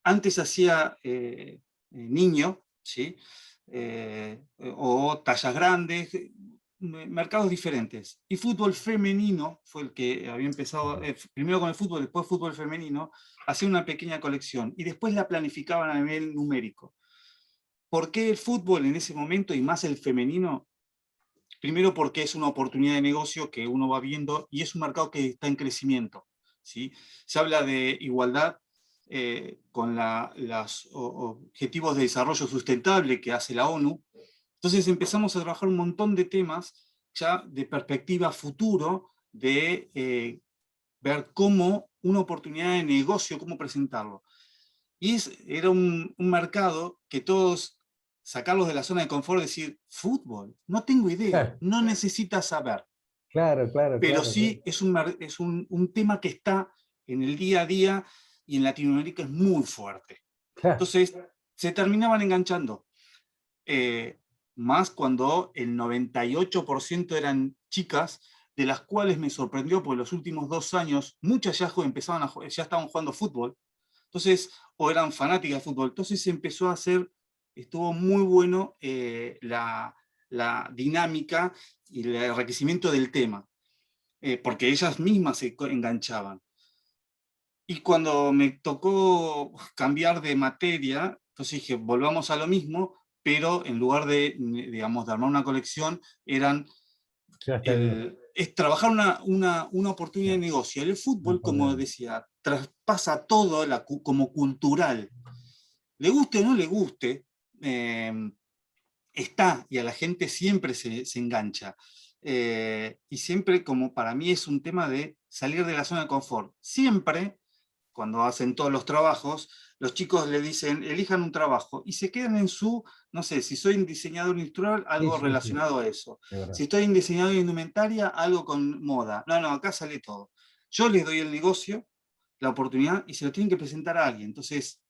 Antes hacía niño, ¿sí? O tallas grandes, mercados diferentes. Y fútbol femenino fue el que había empezado, primero con el fútbol, después fútbol femenino, hacía una pequeña colección y después la planificaban a nivel numérico. ¿por qué el fútbol en ese momento y más el femenino? Primero porque es una oportunidad de negocio que uno va viendo y es un mercado que está en crecimiento, ¿sí? Se habla de igualdad con los objetivos de desarrollo sustentable que hace la ONU. Entonces empezamos a trabajar un montón de temas ya de perspectiva futuro, de ver cómo una oportunidad de negocio, cómo presentarlo. Y era un mercado que todos, sacarlos de la zona de confort, decir, fútbol, no tengo idea, no necesitas saber. Claro, claro, Pero claro. sí es un tema que está en el día a día y en Latinoamérica es muy fuerte. Entonces, se terminaban enganchando. Más cuando el 98% eran chicas, de las cuales me sorprendió, porque los últimos 2 años muchas ya estaban jugando fútbol, entonces, o eran fanáticas de fútbol. Entonces se empezó a hacer, estuvo muy bueno la dinámica y el enriquecimiento del tema, porque ellas mismas se enganchaban. Y cuando me tocó cambiar de materia, entonces dije, volvamos a lo mismo, pero en lugar de, digamos, de armar una colección, es trabajar una oportunidad de negocio. El fútbol, como decía, traspasa todo como cultural. Le guste o no le guste, está, y a la gente siempre se engancha. Y siempre, como para mí, es un tema de salir de la zona de confort. Siempre, cuando hacen todos los trabajos, los chicos le dicen, elijan un trabajo, y se quedan en su, no sé, si soy un diseñador industrial, algo relacionado a eso. Si estoy en diseñador de indumentaria, algo con moda. No, acá sale todo. Yo les doy el negocio, la oportunidad, y se lo tienen que presentar a alguien. Entonces,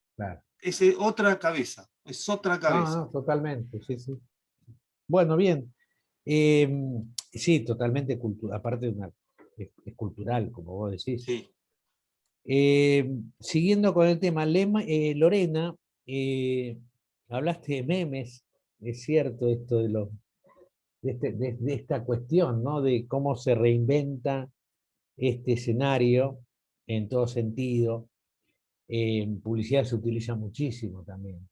es otra cabeza, es otra cabeza. No, totalmente, sí, sí. Bueno, bien. Sí, totalmente cultural, aparte es cultural, como vos decís. Sí. Siguiendo con el tema, Lorena, hablaste de memes, es cierto esto de esta cuestión, ¿no? De cómo se reinventa este escenario en todo sentido. En publicidad se utiliza muchísimo también.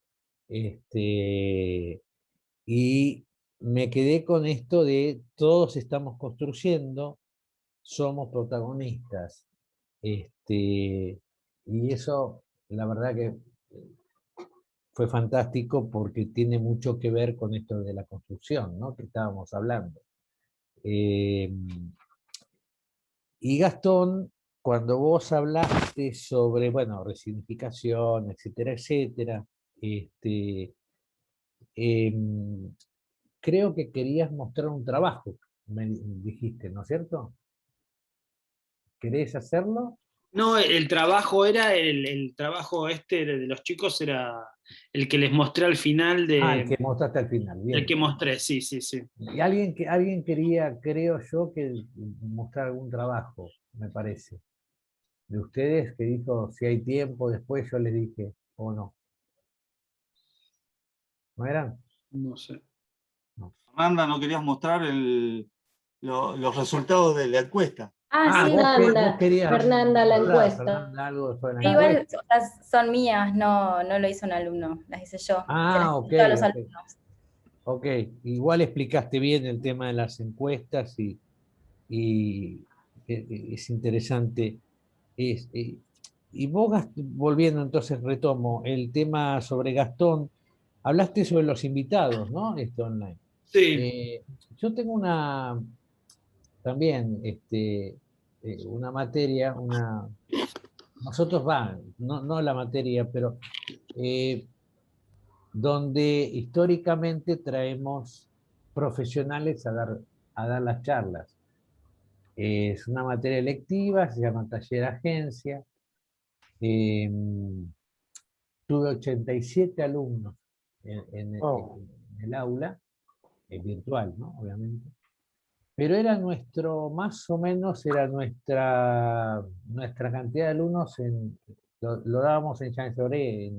Y me quedé con esto de todos estamos construyendo, somos protagonistas. Y eso, la verdad que fue fantástico porque tiene mucho que ver con esto de la construcción, ¿no? Que estábamos hablando. Y Gastón, cuando vos hablaste sobre, bueno, resignificación, etcétera, etcétera, creo que querías mostrar un trabajo, me dijiste, ¿no es cierto? ¿Querés hacerlo? No, el trabajo era, el trabajo de los chicos era el que les mostré al final de... Ah, el que mostraste al final, bien. El que mostré, sí. Y alguien quería, creo yo, que mostrar algún trabajo, me parece. De ustedes, que dijo, si hay tiempo, después yo les dije, o no. ¿No eran? No sé. Amanda, ¿no querías mostrar los resultados de la encuesta? Sí, manda, Fernanda, la encuesta. Igual son mías, no lo hizo un alumno, las hice yo. Ok. A los alumnos. Ok, igual explicaste bien el tema de las encuestas y es interesante. Y vos, volviendo entonces, retomo el tema sobre Gastón, hablaste sobre los invitados, ¿no? Online. Sí. Yo tengo también una materia, nosotros no la materia, pero donde históricamente traemos profesionales a dar las charlas. Es una materia electiva, se llama taller agencia. Tuve 87 alumnos en el aula, virtual, ¿no? Obviamente. Pero era más o menos era nuestra cantidad de alumnos, lo dábamos en Jean Jaurès,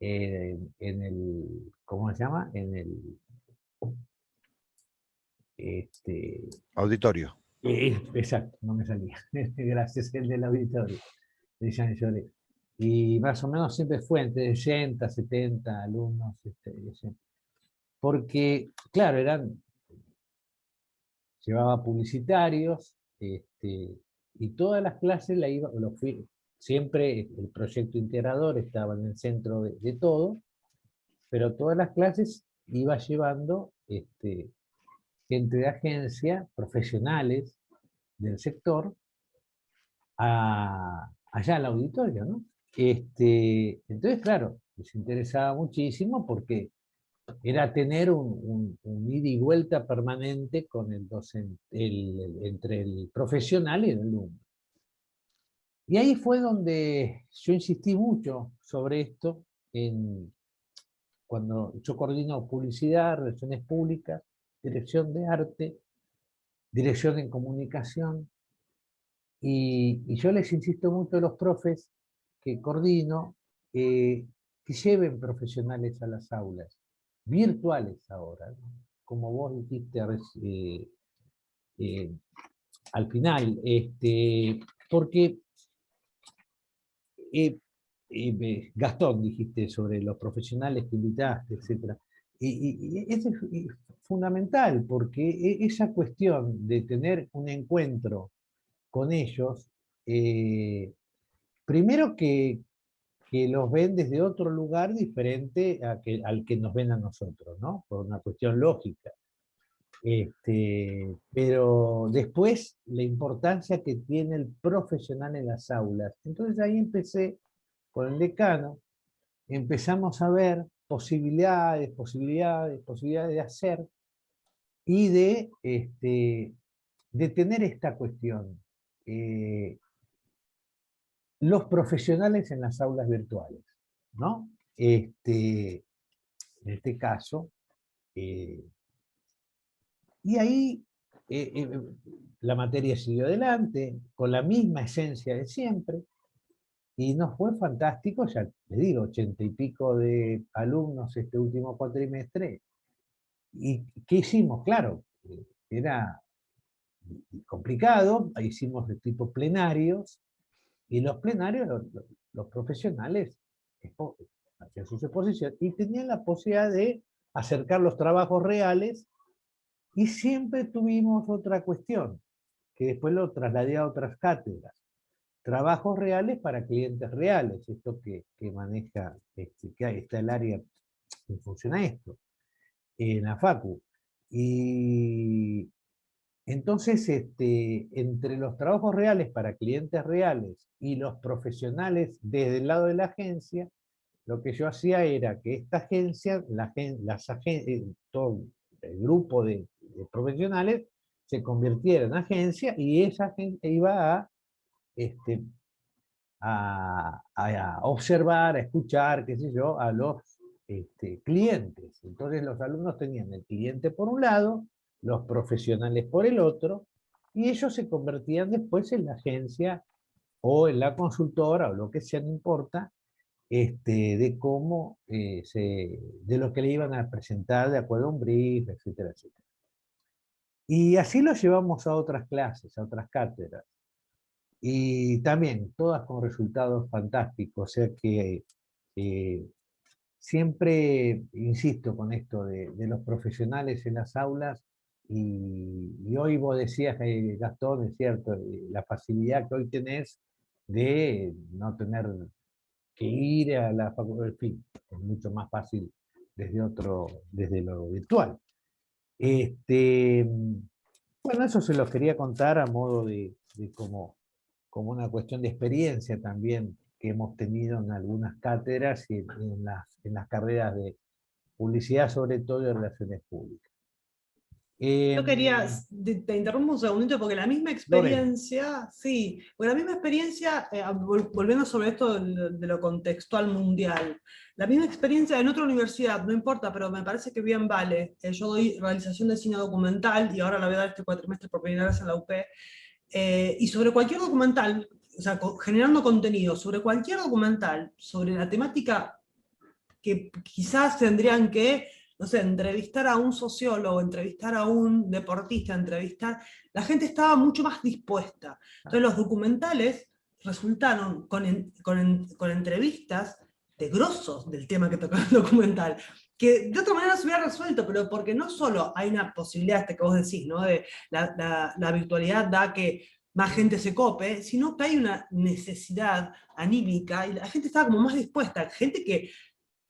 en el, ¿cómo se llama? En el auditorio. Exacto, no me salía. Gracias, el del auditorio de Jean Jaurès. y más o menos siempre fue entre 60, 70 alumnos, porque, claro, llevaba publicitarios, y todas las clases siempre el proyecto integrador estaba en el centro de todo, pero todas las clases iba llevando gente de agencia, profesionales del sector, allá al auditorio, ¿no? Entonces, claro, les interesaba muchísimo porque era tener un ida y vuelta permanente con el docente, entre el profesional y el alumno. Y ahí fue donde yo insistí mucho sobre esto, cuando yo coordino publicidad, relaciones públicas, dirección de arte, dirección en comunicación, y yo les insisto mucho a los profes que coordino, que lleven profesionales a las aulas, virtuales ahora, ¿no? Como vos dijiste al final, porque Gastón, dijiste sobre los profesionales que invitaste, etc. Y eso es fundamental, porque esa cuestión de tener un encuentro con ellos, primero que los ven desde otro lugar diferente al que nos ven a nosotros, ¿no? Por una cuestión lógica. Pero después la importancia que tiene el profesional en las aulas. Entonces ahí empecé con el decano, empezamos a ver posibilidades de hacer y de tener esta cuestión. Los profesionales en las aulas virtuales, ¿no? En este caso, y ahí la materia siguió adelante, con la misma esencia de siempre, y nos fue fantástico, ya les digo, 80 y pico de alumnos este último cuatrimestre. ¿Y qué hicimos? Claro, era complicado, hicimos de tipo plenarios, y los plenarios, los profesionales hacían sus exposiciones y tenían la posibilidad de acercar los trabajos reales, y siempre tuvimos otra cuestión, que después lo trasladé a otras cátedras. Trabajos reales para clientes reales, esto que maneja, que está el área que funciona esto, en la Facu. Y entonces, entre los trabajos reales para clientes reales y los profesionales desde el lado de la agencia, lo que yo hacía era que esta agencia, todo el grupo de profesionales se convirtiera en agencia, y esa agencia iba a observar, a escuchar, qué sé yo, a los clientes. Entonces los alumnos tenían el cliente por un lado, los profesionales por el otro, y ellos se convertían después en la agencia o en la consultora o lo que sea, no importa, de cómo, de lo que le iban a presentar de acuerdo a un brief, etcétera, etcétera. Y así lo llevamos a otras clases, a otras cátedras. Y también, todas con resultados fantásticos, o sea que siempre insisto con esto de los profesionales en las aulas, y hoy vos decías, Gastón, es cierto, la facilidad que hoy tenés de no tener que ir a la facultad, en fin, es mucho más fácil desde lo virtual. Bueno, eso se los quería contar a modo de como una cuestión de experiencia también que hemos tenido en algunas cátedras y en las carreras de publicidad, sobre todo de relaciones públicas. Yo quería, te interrumpo un segundito, porque la misma experiencia, sí, porque la misma experiencia, volviendo sobre esto de lo contextual mundial, la misma experiencia en otra universidad, no importa, pero me parece que bien vale. Yo doy realización de cine documental, y ahora la voy a dar este cuatrimestre por primera vez en la UP, y sobre cualquier documental, o sea, generando contenido sobre cualquier documental, sobre la temática que quizás tendrían que, no sé, entrevistar a un sociólogo, entrevistar a un deportista, la gente estaba mucho más dispuesta. Entonces los documentales resultaron con entrevistas de grosos del tema que tocaba el documental, que de otra manera se hubiera resuelto, pero porque no solo hay una posibilidad, que vos decís, ¿no? De la virtualidad da que más gente se cope, sino que hay una necesidad anímica, y la gente estaba como más dispuesta, gente que,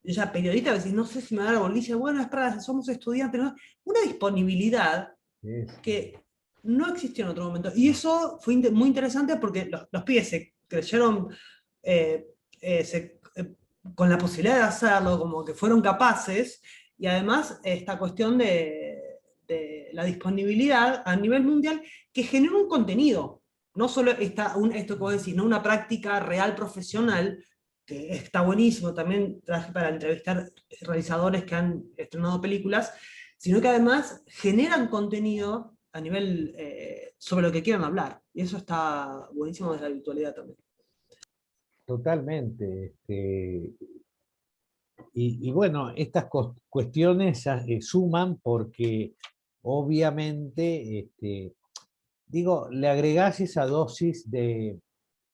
ya periodista, a veces no sé si me da la bolilla, bueno, es para, somos estudiantes, ¿no? Una disponibilidad que no existió en otro momento, y eso fue muy interesante porque los pibes se creyeron con la posibilidad de hacerlo, como que fueron capaces, y además esta cuestión de la disponibilidad a nivel mundial que genera un contenido, no solo esto que vos decís, no una práctica real profesional, que está buenísimo, también traje para entrevistar realizadores que han estrenado películas, sino que además generan contenido a nivel sobre lo que quieran hablar, y eso está buenísimo desde la virtualidad también. Totalmente. Y bueno, estas cuestiones suman porque obviamente, digo, le agregás esa dosis de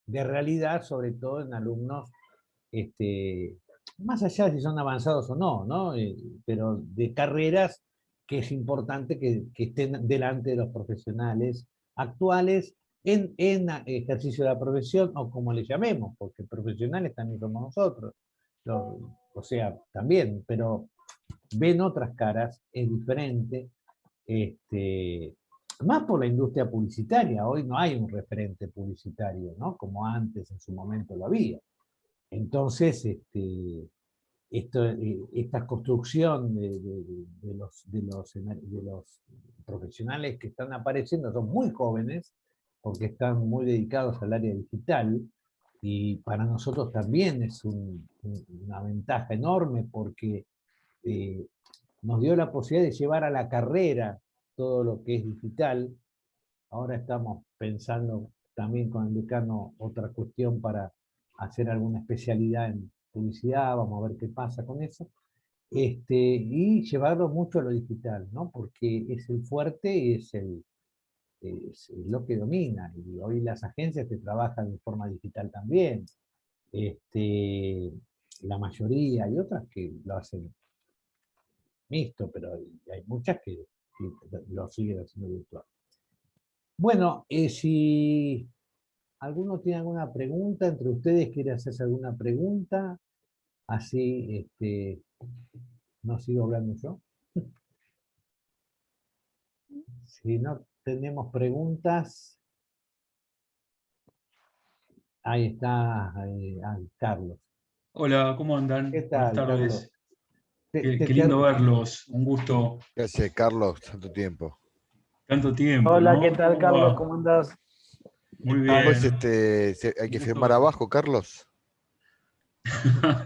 realidad, sobre todo en alumnos, más allá de si son avanzados o no, ¿no? Pero de carreras que es importante que estén delante de los profesionales actuales en ejercicio de la profesión, o como le llamemos, porque profesionales también somos nosotros. O sea, también, pero ven otras caras, es diferente, más por la industria publicitaria. Hoy no hay un referente publicitario, ¿no? Como antes en su momento lo había. Entonces, esta construcción de los profesionales que están apareciendo son muy jóvenes, porque están muy dedicados al área digital, y para nosotros también es una ventaja enorme, porque nos dio la posibilidad de llevar a la carrera todo lo que es digital. Ahora estamos pensando también con el decano otra cuestión para hacer alguna especialidad en publicidad, vamos a ver qué pasa con eso, y llevarlo mucho a lo digital, ¿no? Porque es el fuerte, es lo que domina, y hoy las agencias que trabajan de forma digital también, la mayoría, y otras que lo hacen mixto, pero hay muchas que lo siguen haciendo virtual. Bueno, si alguno tiene alguna pregunta, entre ustedes quiere hacerse alguna pregunta, así no sigo hablando yo. Si no tenemos preguntas, ahí está Carlos. Hola, ¿cómo andan? ¿Qué tal, Buenas tardes. Carlos? Qué lindo verlos, un gusto. ¿Qué hace, Carlos, tanto tiempo? Tanto tiempo, Hola, ¿no? ¿qué tal, ¿Cómo Carlos? va? ¿Cómo andás? Muy bien. Después hay que firmar abajo, Carlos.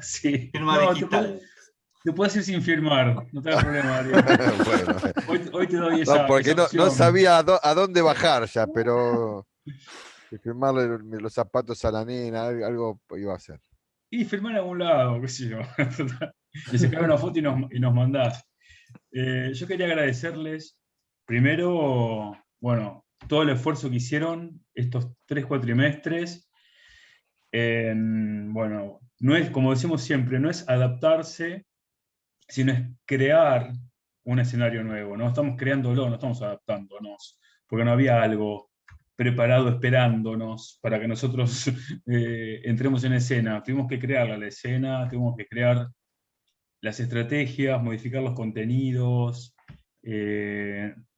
Sí. Firma No, digital. te puedes ir sin firmar, no te da problema, Ariel. Bueno. Hoy te doy No, porque esa no opción. sabía a dónde bajar ya, pero firmarle los zapatos a la nena, algo iba a hacer. Y firmar en algún lado, qué sé yo. Y sacar una foto y nos mandás. Yo quería agradecerles, primero, bueno, todo el esfuerzo que hicieron estos 3 cuatrimestres. Bueno, no es, como decimos siempre, no es adaptarse, sino es crear un escenario nuevo, ¿no? Estamos creándolo, no estamos adaptándonos, porque no había algo preparado esperándonos para que nosotros entremos en escena. Tuvimos que crear la escena, tuvimos que crear las estrategias, modificar los contenidos,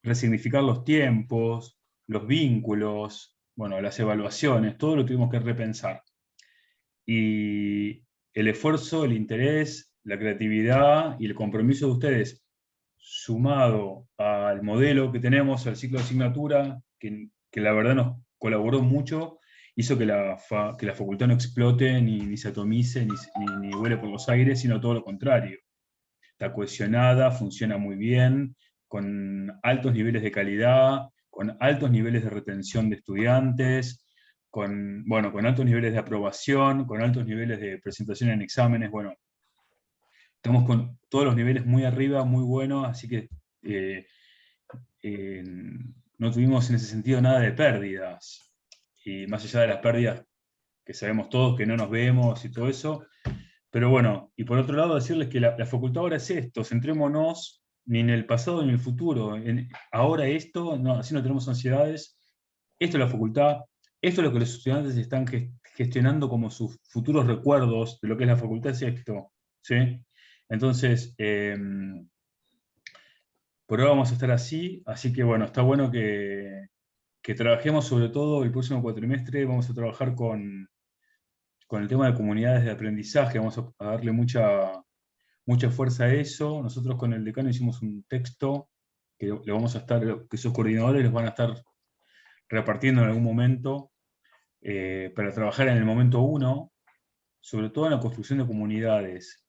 resignificar los tiempos, los vínculos, bueno, las evaluaciones, todo lo tuvimos que repensar. Y el esfuerzo, el interés, la creatividad y el compromiso de ustedes, sumado al modelo que tenemos, al ciclo de asignatura, que la verdad nos colaboró mucho, hizo que la facultad no explote, ni se atomice, ni vuele por los aires, sino todo lo contrario. Está cohesionada, funciona muy bien, con altos niveles de calidad, con altos niveles de retención de estudiantes, con altos niveles de aprobación, con altos niveles de presentación en exámenes. Bueno, estamos con todos los niveles muy arriba, muy buenos, así que no tuvimos en ese sentido nada de pérdidas. Y más allá de las pérdidas que sabemos todos que no nos vemos y todo eso. Pero bueno, y por otro lado decirles que la facultad ahora es esto, centrémonos ni en el pasado ni en el futuro, ahora esto, no, así no tenemos ansiedades, esto es la facultad, esto es lo que los estudiantes están gestionando como sus futuros recuerdos de lo que es la facultad, es esto, ¿sí? Entonces, por ahora vamos a estar así que bueno, está bueno que trabajemos, sobre todo el próximo cuatrimestre, vamos a trabajar con el tema de comunidades de aprendizaje, vamos a darle mucha fuerza a eso. Nosotros con el decano hicimos un texto que le vamos a estar, que sus coordinadores les van a estar repartiendo en algún momento, para trabajar en el momento 1, sobre todo en la construcción de comunidades.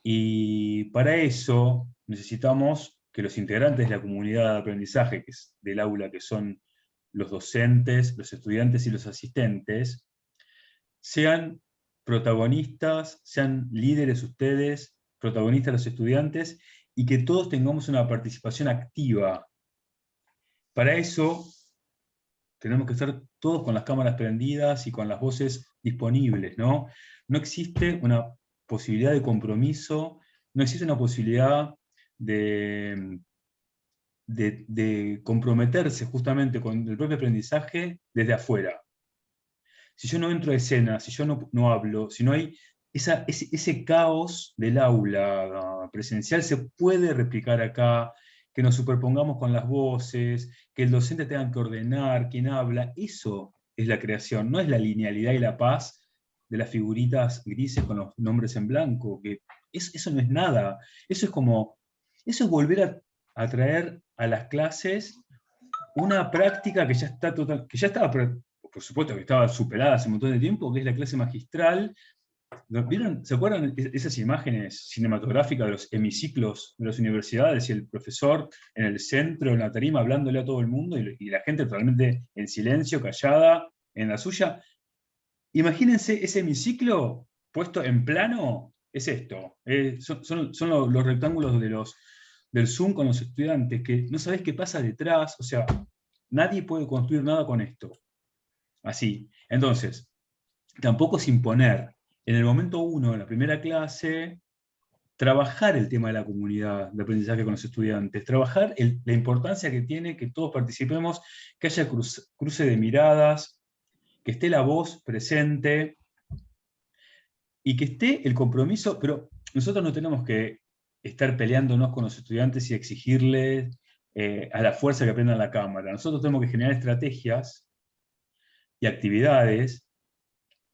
Y para eso necesitamos que los integrantes de la comunidad de aprendizaje, que es del aula, que son los docentes, los estudiantes y los asistentes, sean protagonistas, sean líderes ustedes, protagonistas los estudiantes, y que todos tengamos una participación activa. Para eso tenemos que estar todos con las cámaras prendidas y con las voces disponibles, ¿no? No existe una posibilidad de compromiso, no existe una posibilidad de comprometerse justamente con el propio aprendizaje desde afuera. Si yo no entro a escena, si yo no hablo, si no hay ese caos del aula presencial, se puede replicar acá, que nos superpongamos con las voces, que el docente tenga que ordenar quién habla. Eso es la creación, no es la linealidad y la paz de las figuritas grises con los nombres en blanco, que eso no es nada. Eso es volver a traer a las clases una práctica que ya estaba, por supuesto que estaba superada hace un montón de tiempo, que es la clase magistral. ¿Vieron? ¿Se acuerdan esas imágenes cinematográficas de los hemiciclos de las universidades y el profesor en el centro, en la tarima, hablándole a todo el mundo y la gente totalmente en silencio, callada, en la suya? Imagínense ese hemiciclo puesto en plano, es esto. Son los rectángulos del Zoom con los estudiantes, que no sabés qué pasa detrás, o sea, nadie puede construir nada con esto. Así. Entonces, tampoco es imponer. En el momento 1, en la primera clase, trabajar el tema de la comunidad de aprendizaje con los estudiantes, trabajar la importancia que tiene que todos participemos, que haya cruce de miradas, que esté la voz presente, y que esté el compromiso, pero nosotros no tenemos que estar peleándonos con los estudiantes y exigirles a la fuerza que aprendan la cámara. Nosotros tenemos que generar estrategias y actividades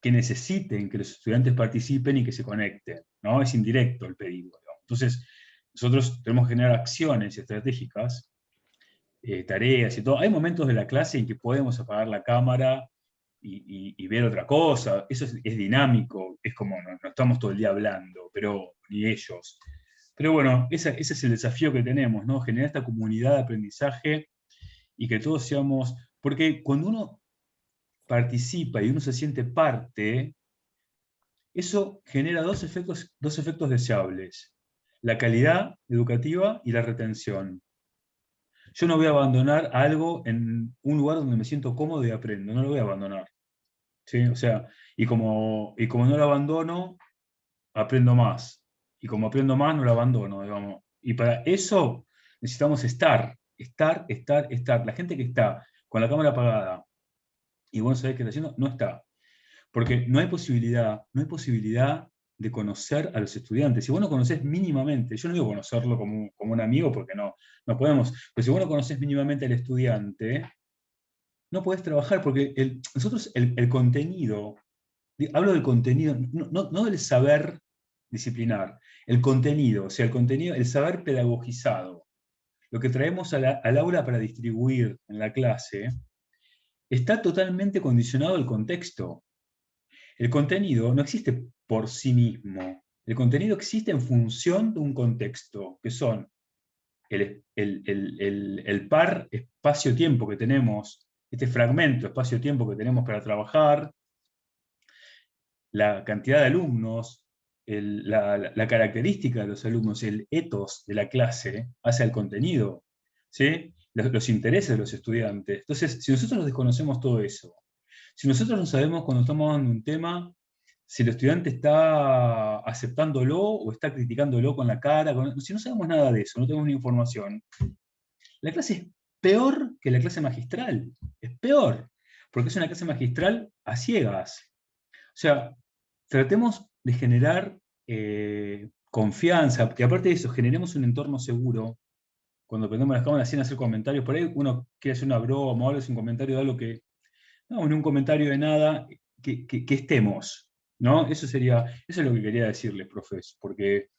que necesiten que los estudiantes participen y que se conecten, ¿no? Es indirecto el pedido, ¿no? Entonces, nosotros tenemos que generar acciones estratégicas, tareas y todo. Hay momentos de la clase en que podemos apagar la cámara y ver otra cosa. Eso es dinámico, es como no estamos todo el día hablando, pero ni ellos. Pero bueno, ese es el desafío que tenemos, ¿no? Generar esta comunidad de aprendizaje y que todos seamos... Porque cuando uno participa y uno se siente parte, eso genera dos efectos deseables: la calidad educativa y la retención. Yo no voy a abandonar algo en un lugar donde me siento cómodo y aprendo, no lo voy a abandonar. ¿Sí? O sea, y como no lo abandono, aprendo más. Y como aprendo más, no lo abandono, digamos. Y para eso necesitamos estar. La gente que está con la cámara apagada y vos sabés qué está haciendo, no está. Porque no hay posibilidad de conocer a los estudiantes. Si vos no conocés mínimamente, yo no digo conocerlo como un amigo, porque no podemos, pero si vos no conocés mínimamente al estudiante, no podés trabajar, porque nosotros el contenido, hablo del contenido, no del saber disciplinar, el contenido, o sea, el saber pedagogizado, lo que traemos al aula para distribuir en la clase, está totalmente condicionado al contexto. El contenido no existe por sí mismo. El contenido existe en función de un contexto, que son el par espacio-tiempo que tenemos, este fragmento espacio-tiempo que tenemos para trabajar, la cantidad de alumnos, la característica de los alumnos, el ethos de la clase hacia el contenido, ¿sí? Los intereses de los estudiantes. Entonces, si nosotros desconocemos todo eso, Si nosotros no sabemos cuando estamos dando un tema, si el estudiante está aceptándolo o está criticándolo con la cara, si no sabemos nada de eso, no tenemos ni información, la clase es peor que la clase magistral. Es peor, porque es una clase magistral a ciegas. O sea, tratemos de generar confianza, que aparte de eso, generemos un entorno seguro. Cuando prendemos las cámaras sin hacer comentarios, por ahí uno quiere hacer una broma o algo, es un comentario de algo que, no, en un comentario de nada, que estemos, ¿no? Eso es lo que quería decirles, profes, porque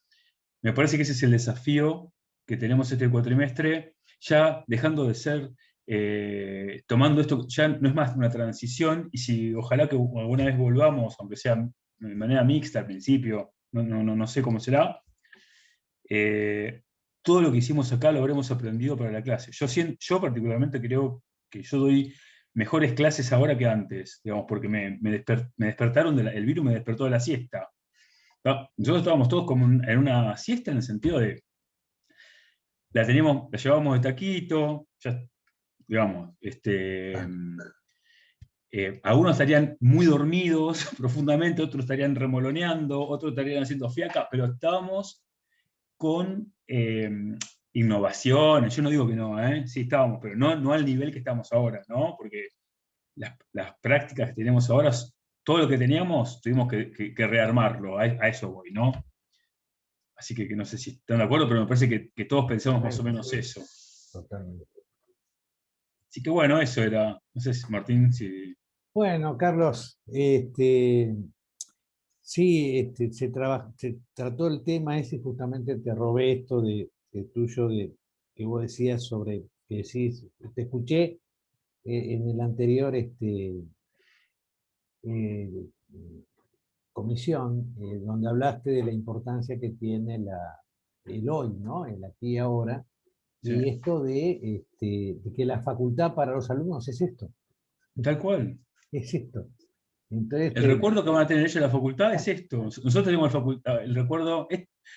me parece que ese es el desafío que tenemos este cuatrimestre, ya dejando de ser, tomando esto, ya no es más una transición, y si ojalá que alguna vez volvamos, aunque sea de manera mixta al principio, no sé cómo será, todo lo que hicimos acá lo habremos aprendido para la clase. Yo particularmente creo que yo doy mejores clases ahora que antes, digamos, porque me despertaron, el virus me despertó de la siesta. Nosotros estábamos todos como en una siesta en el sentido de, la llevábamos de taquito, ya, digamos, algunos estarían muy dormidos profundamente, otros estarían remoloneando, otros estarían haciendo fiaca, pero estábamos con innovaciones. Yo no digo que no, sí estábamos, pero no al nivel que estamos ahora, ¿no? Porque las prácticas que tenemos ahora, todo lo que teníamos, tuvimos que rearmarlo, a eso voy, ¿no? Así que no sé si están de acuerdo, pero me parece que todos pensamos más o menos eso. Totalmente. Así que bueno, eso era, no sé si Martín, si... Bueno, Carlos, sí, se trató el tema ese, justamente te robé esto de tuyo, que vos decías sobre, que decís, te escuché en el anterior comisión, donde hablaste de la importancia que tiene el hoy, ¿no? El aquí y ahora, Sí. y esto de que la facultad para los alumnos es esto. Tal cual. Es esto. Entonces, El recuerdo que van a tener ellos en la facultad es esto. Nosotros tenemos el recuerdo,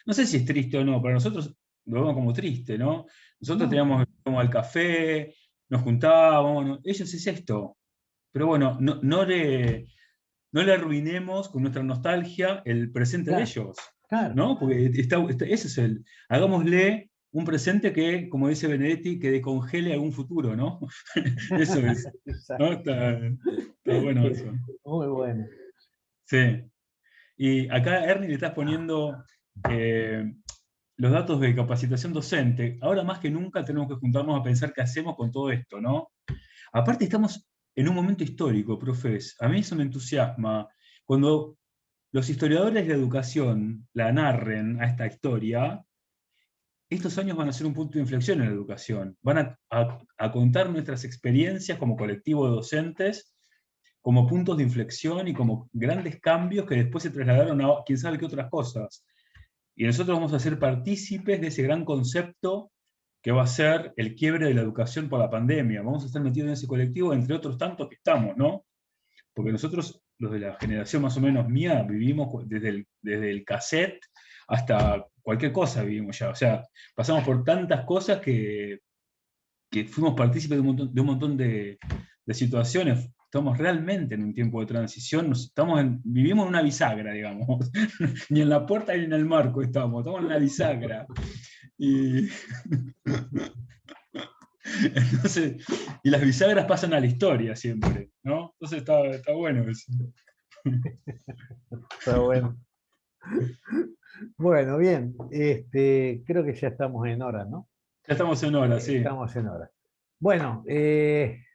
no sé si es triste o no, para nosotros lo vemos como triste, ¿no? Nosotros teníamos como al café, nos juntábamos, ¿no? Ellos es esto. Pero bueno, no le arruinemos con nuestra nostalgia el presente de ellos. Claro. ¿No? Porque ese es hagámosle un presente que, como dice Benedetti, que descongele algún futuro, ¿no? Eso es. ¿No? Está bueno eso. Muy bueno. Sí. Y acá Ernie le estás poniendo los datos de capacitación docente. Ahora más que nunca tenemos que juntarnos a pensar qué hacemos con todo esto, ¿no? Aparte estamos en un momento histórico, profes. A mí eso me entusiasma. Cuando los historiadores de la educación la narren a esta historia, estos años van a ser un punto de inflexión en la educación. Van a contar nuestras experiencias como colectivo de docentes como puntos de inflexión y como grandes cambios que después se trasladaron a quién sabe qué otras cosas. Y nosotros vamos a ser partícipes de ese gran concepto que va a ser el quiebre de la educación por la pandemia. Vamos a estar metidos en ese colectivo, entre otros tantos que estamos, ¿no? Porque nosotros, los de la generación más o menos mía, vivimos desde el cassette hasta cualquier cosa vivimos ya. O sea, pasamos por tantas cosas que fuimos partícipes de un montón de situaciones. Estamos realmente en un tiempo de transición, vivimos en una bisagra, digamos. Ni en la puerta ni en el marco estamos en la bisagra. Y... Entonces, y las bisagras pasan a la historia siempre, ¿no? Entonces está bueno eso. Está bueno. Bueno, bien. Creo que ya estamos en hora, ¿no? Ya estamos en hora, sí. Estamos en hora. Bueno,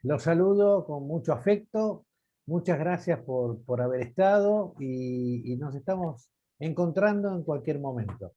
los saludo con mucho afecto. Muchas gracias por haber estado y nos estamos encontrando en cualquier momento.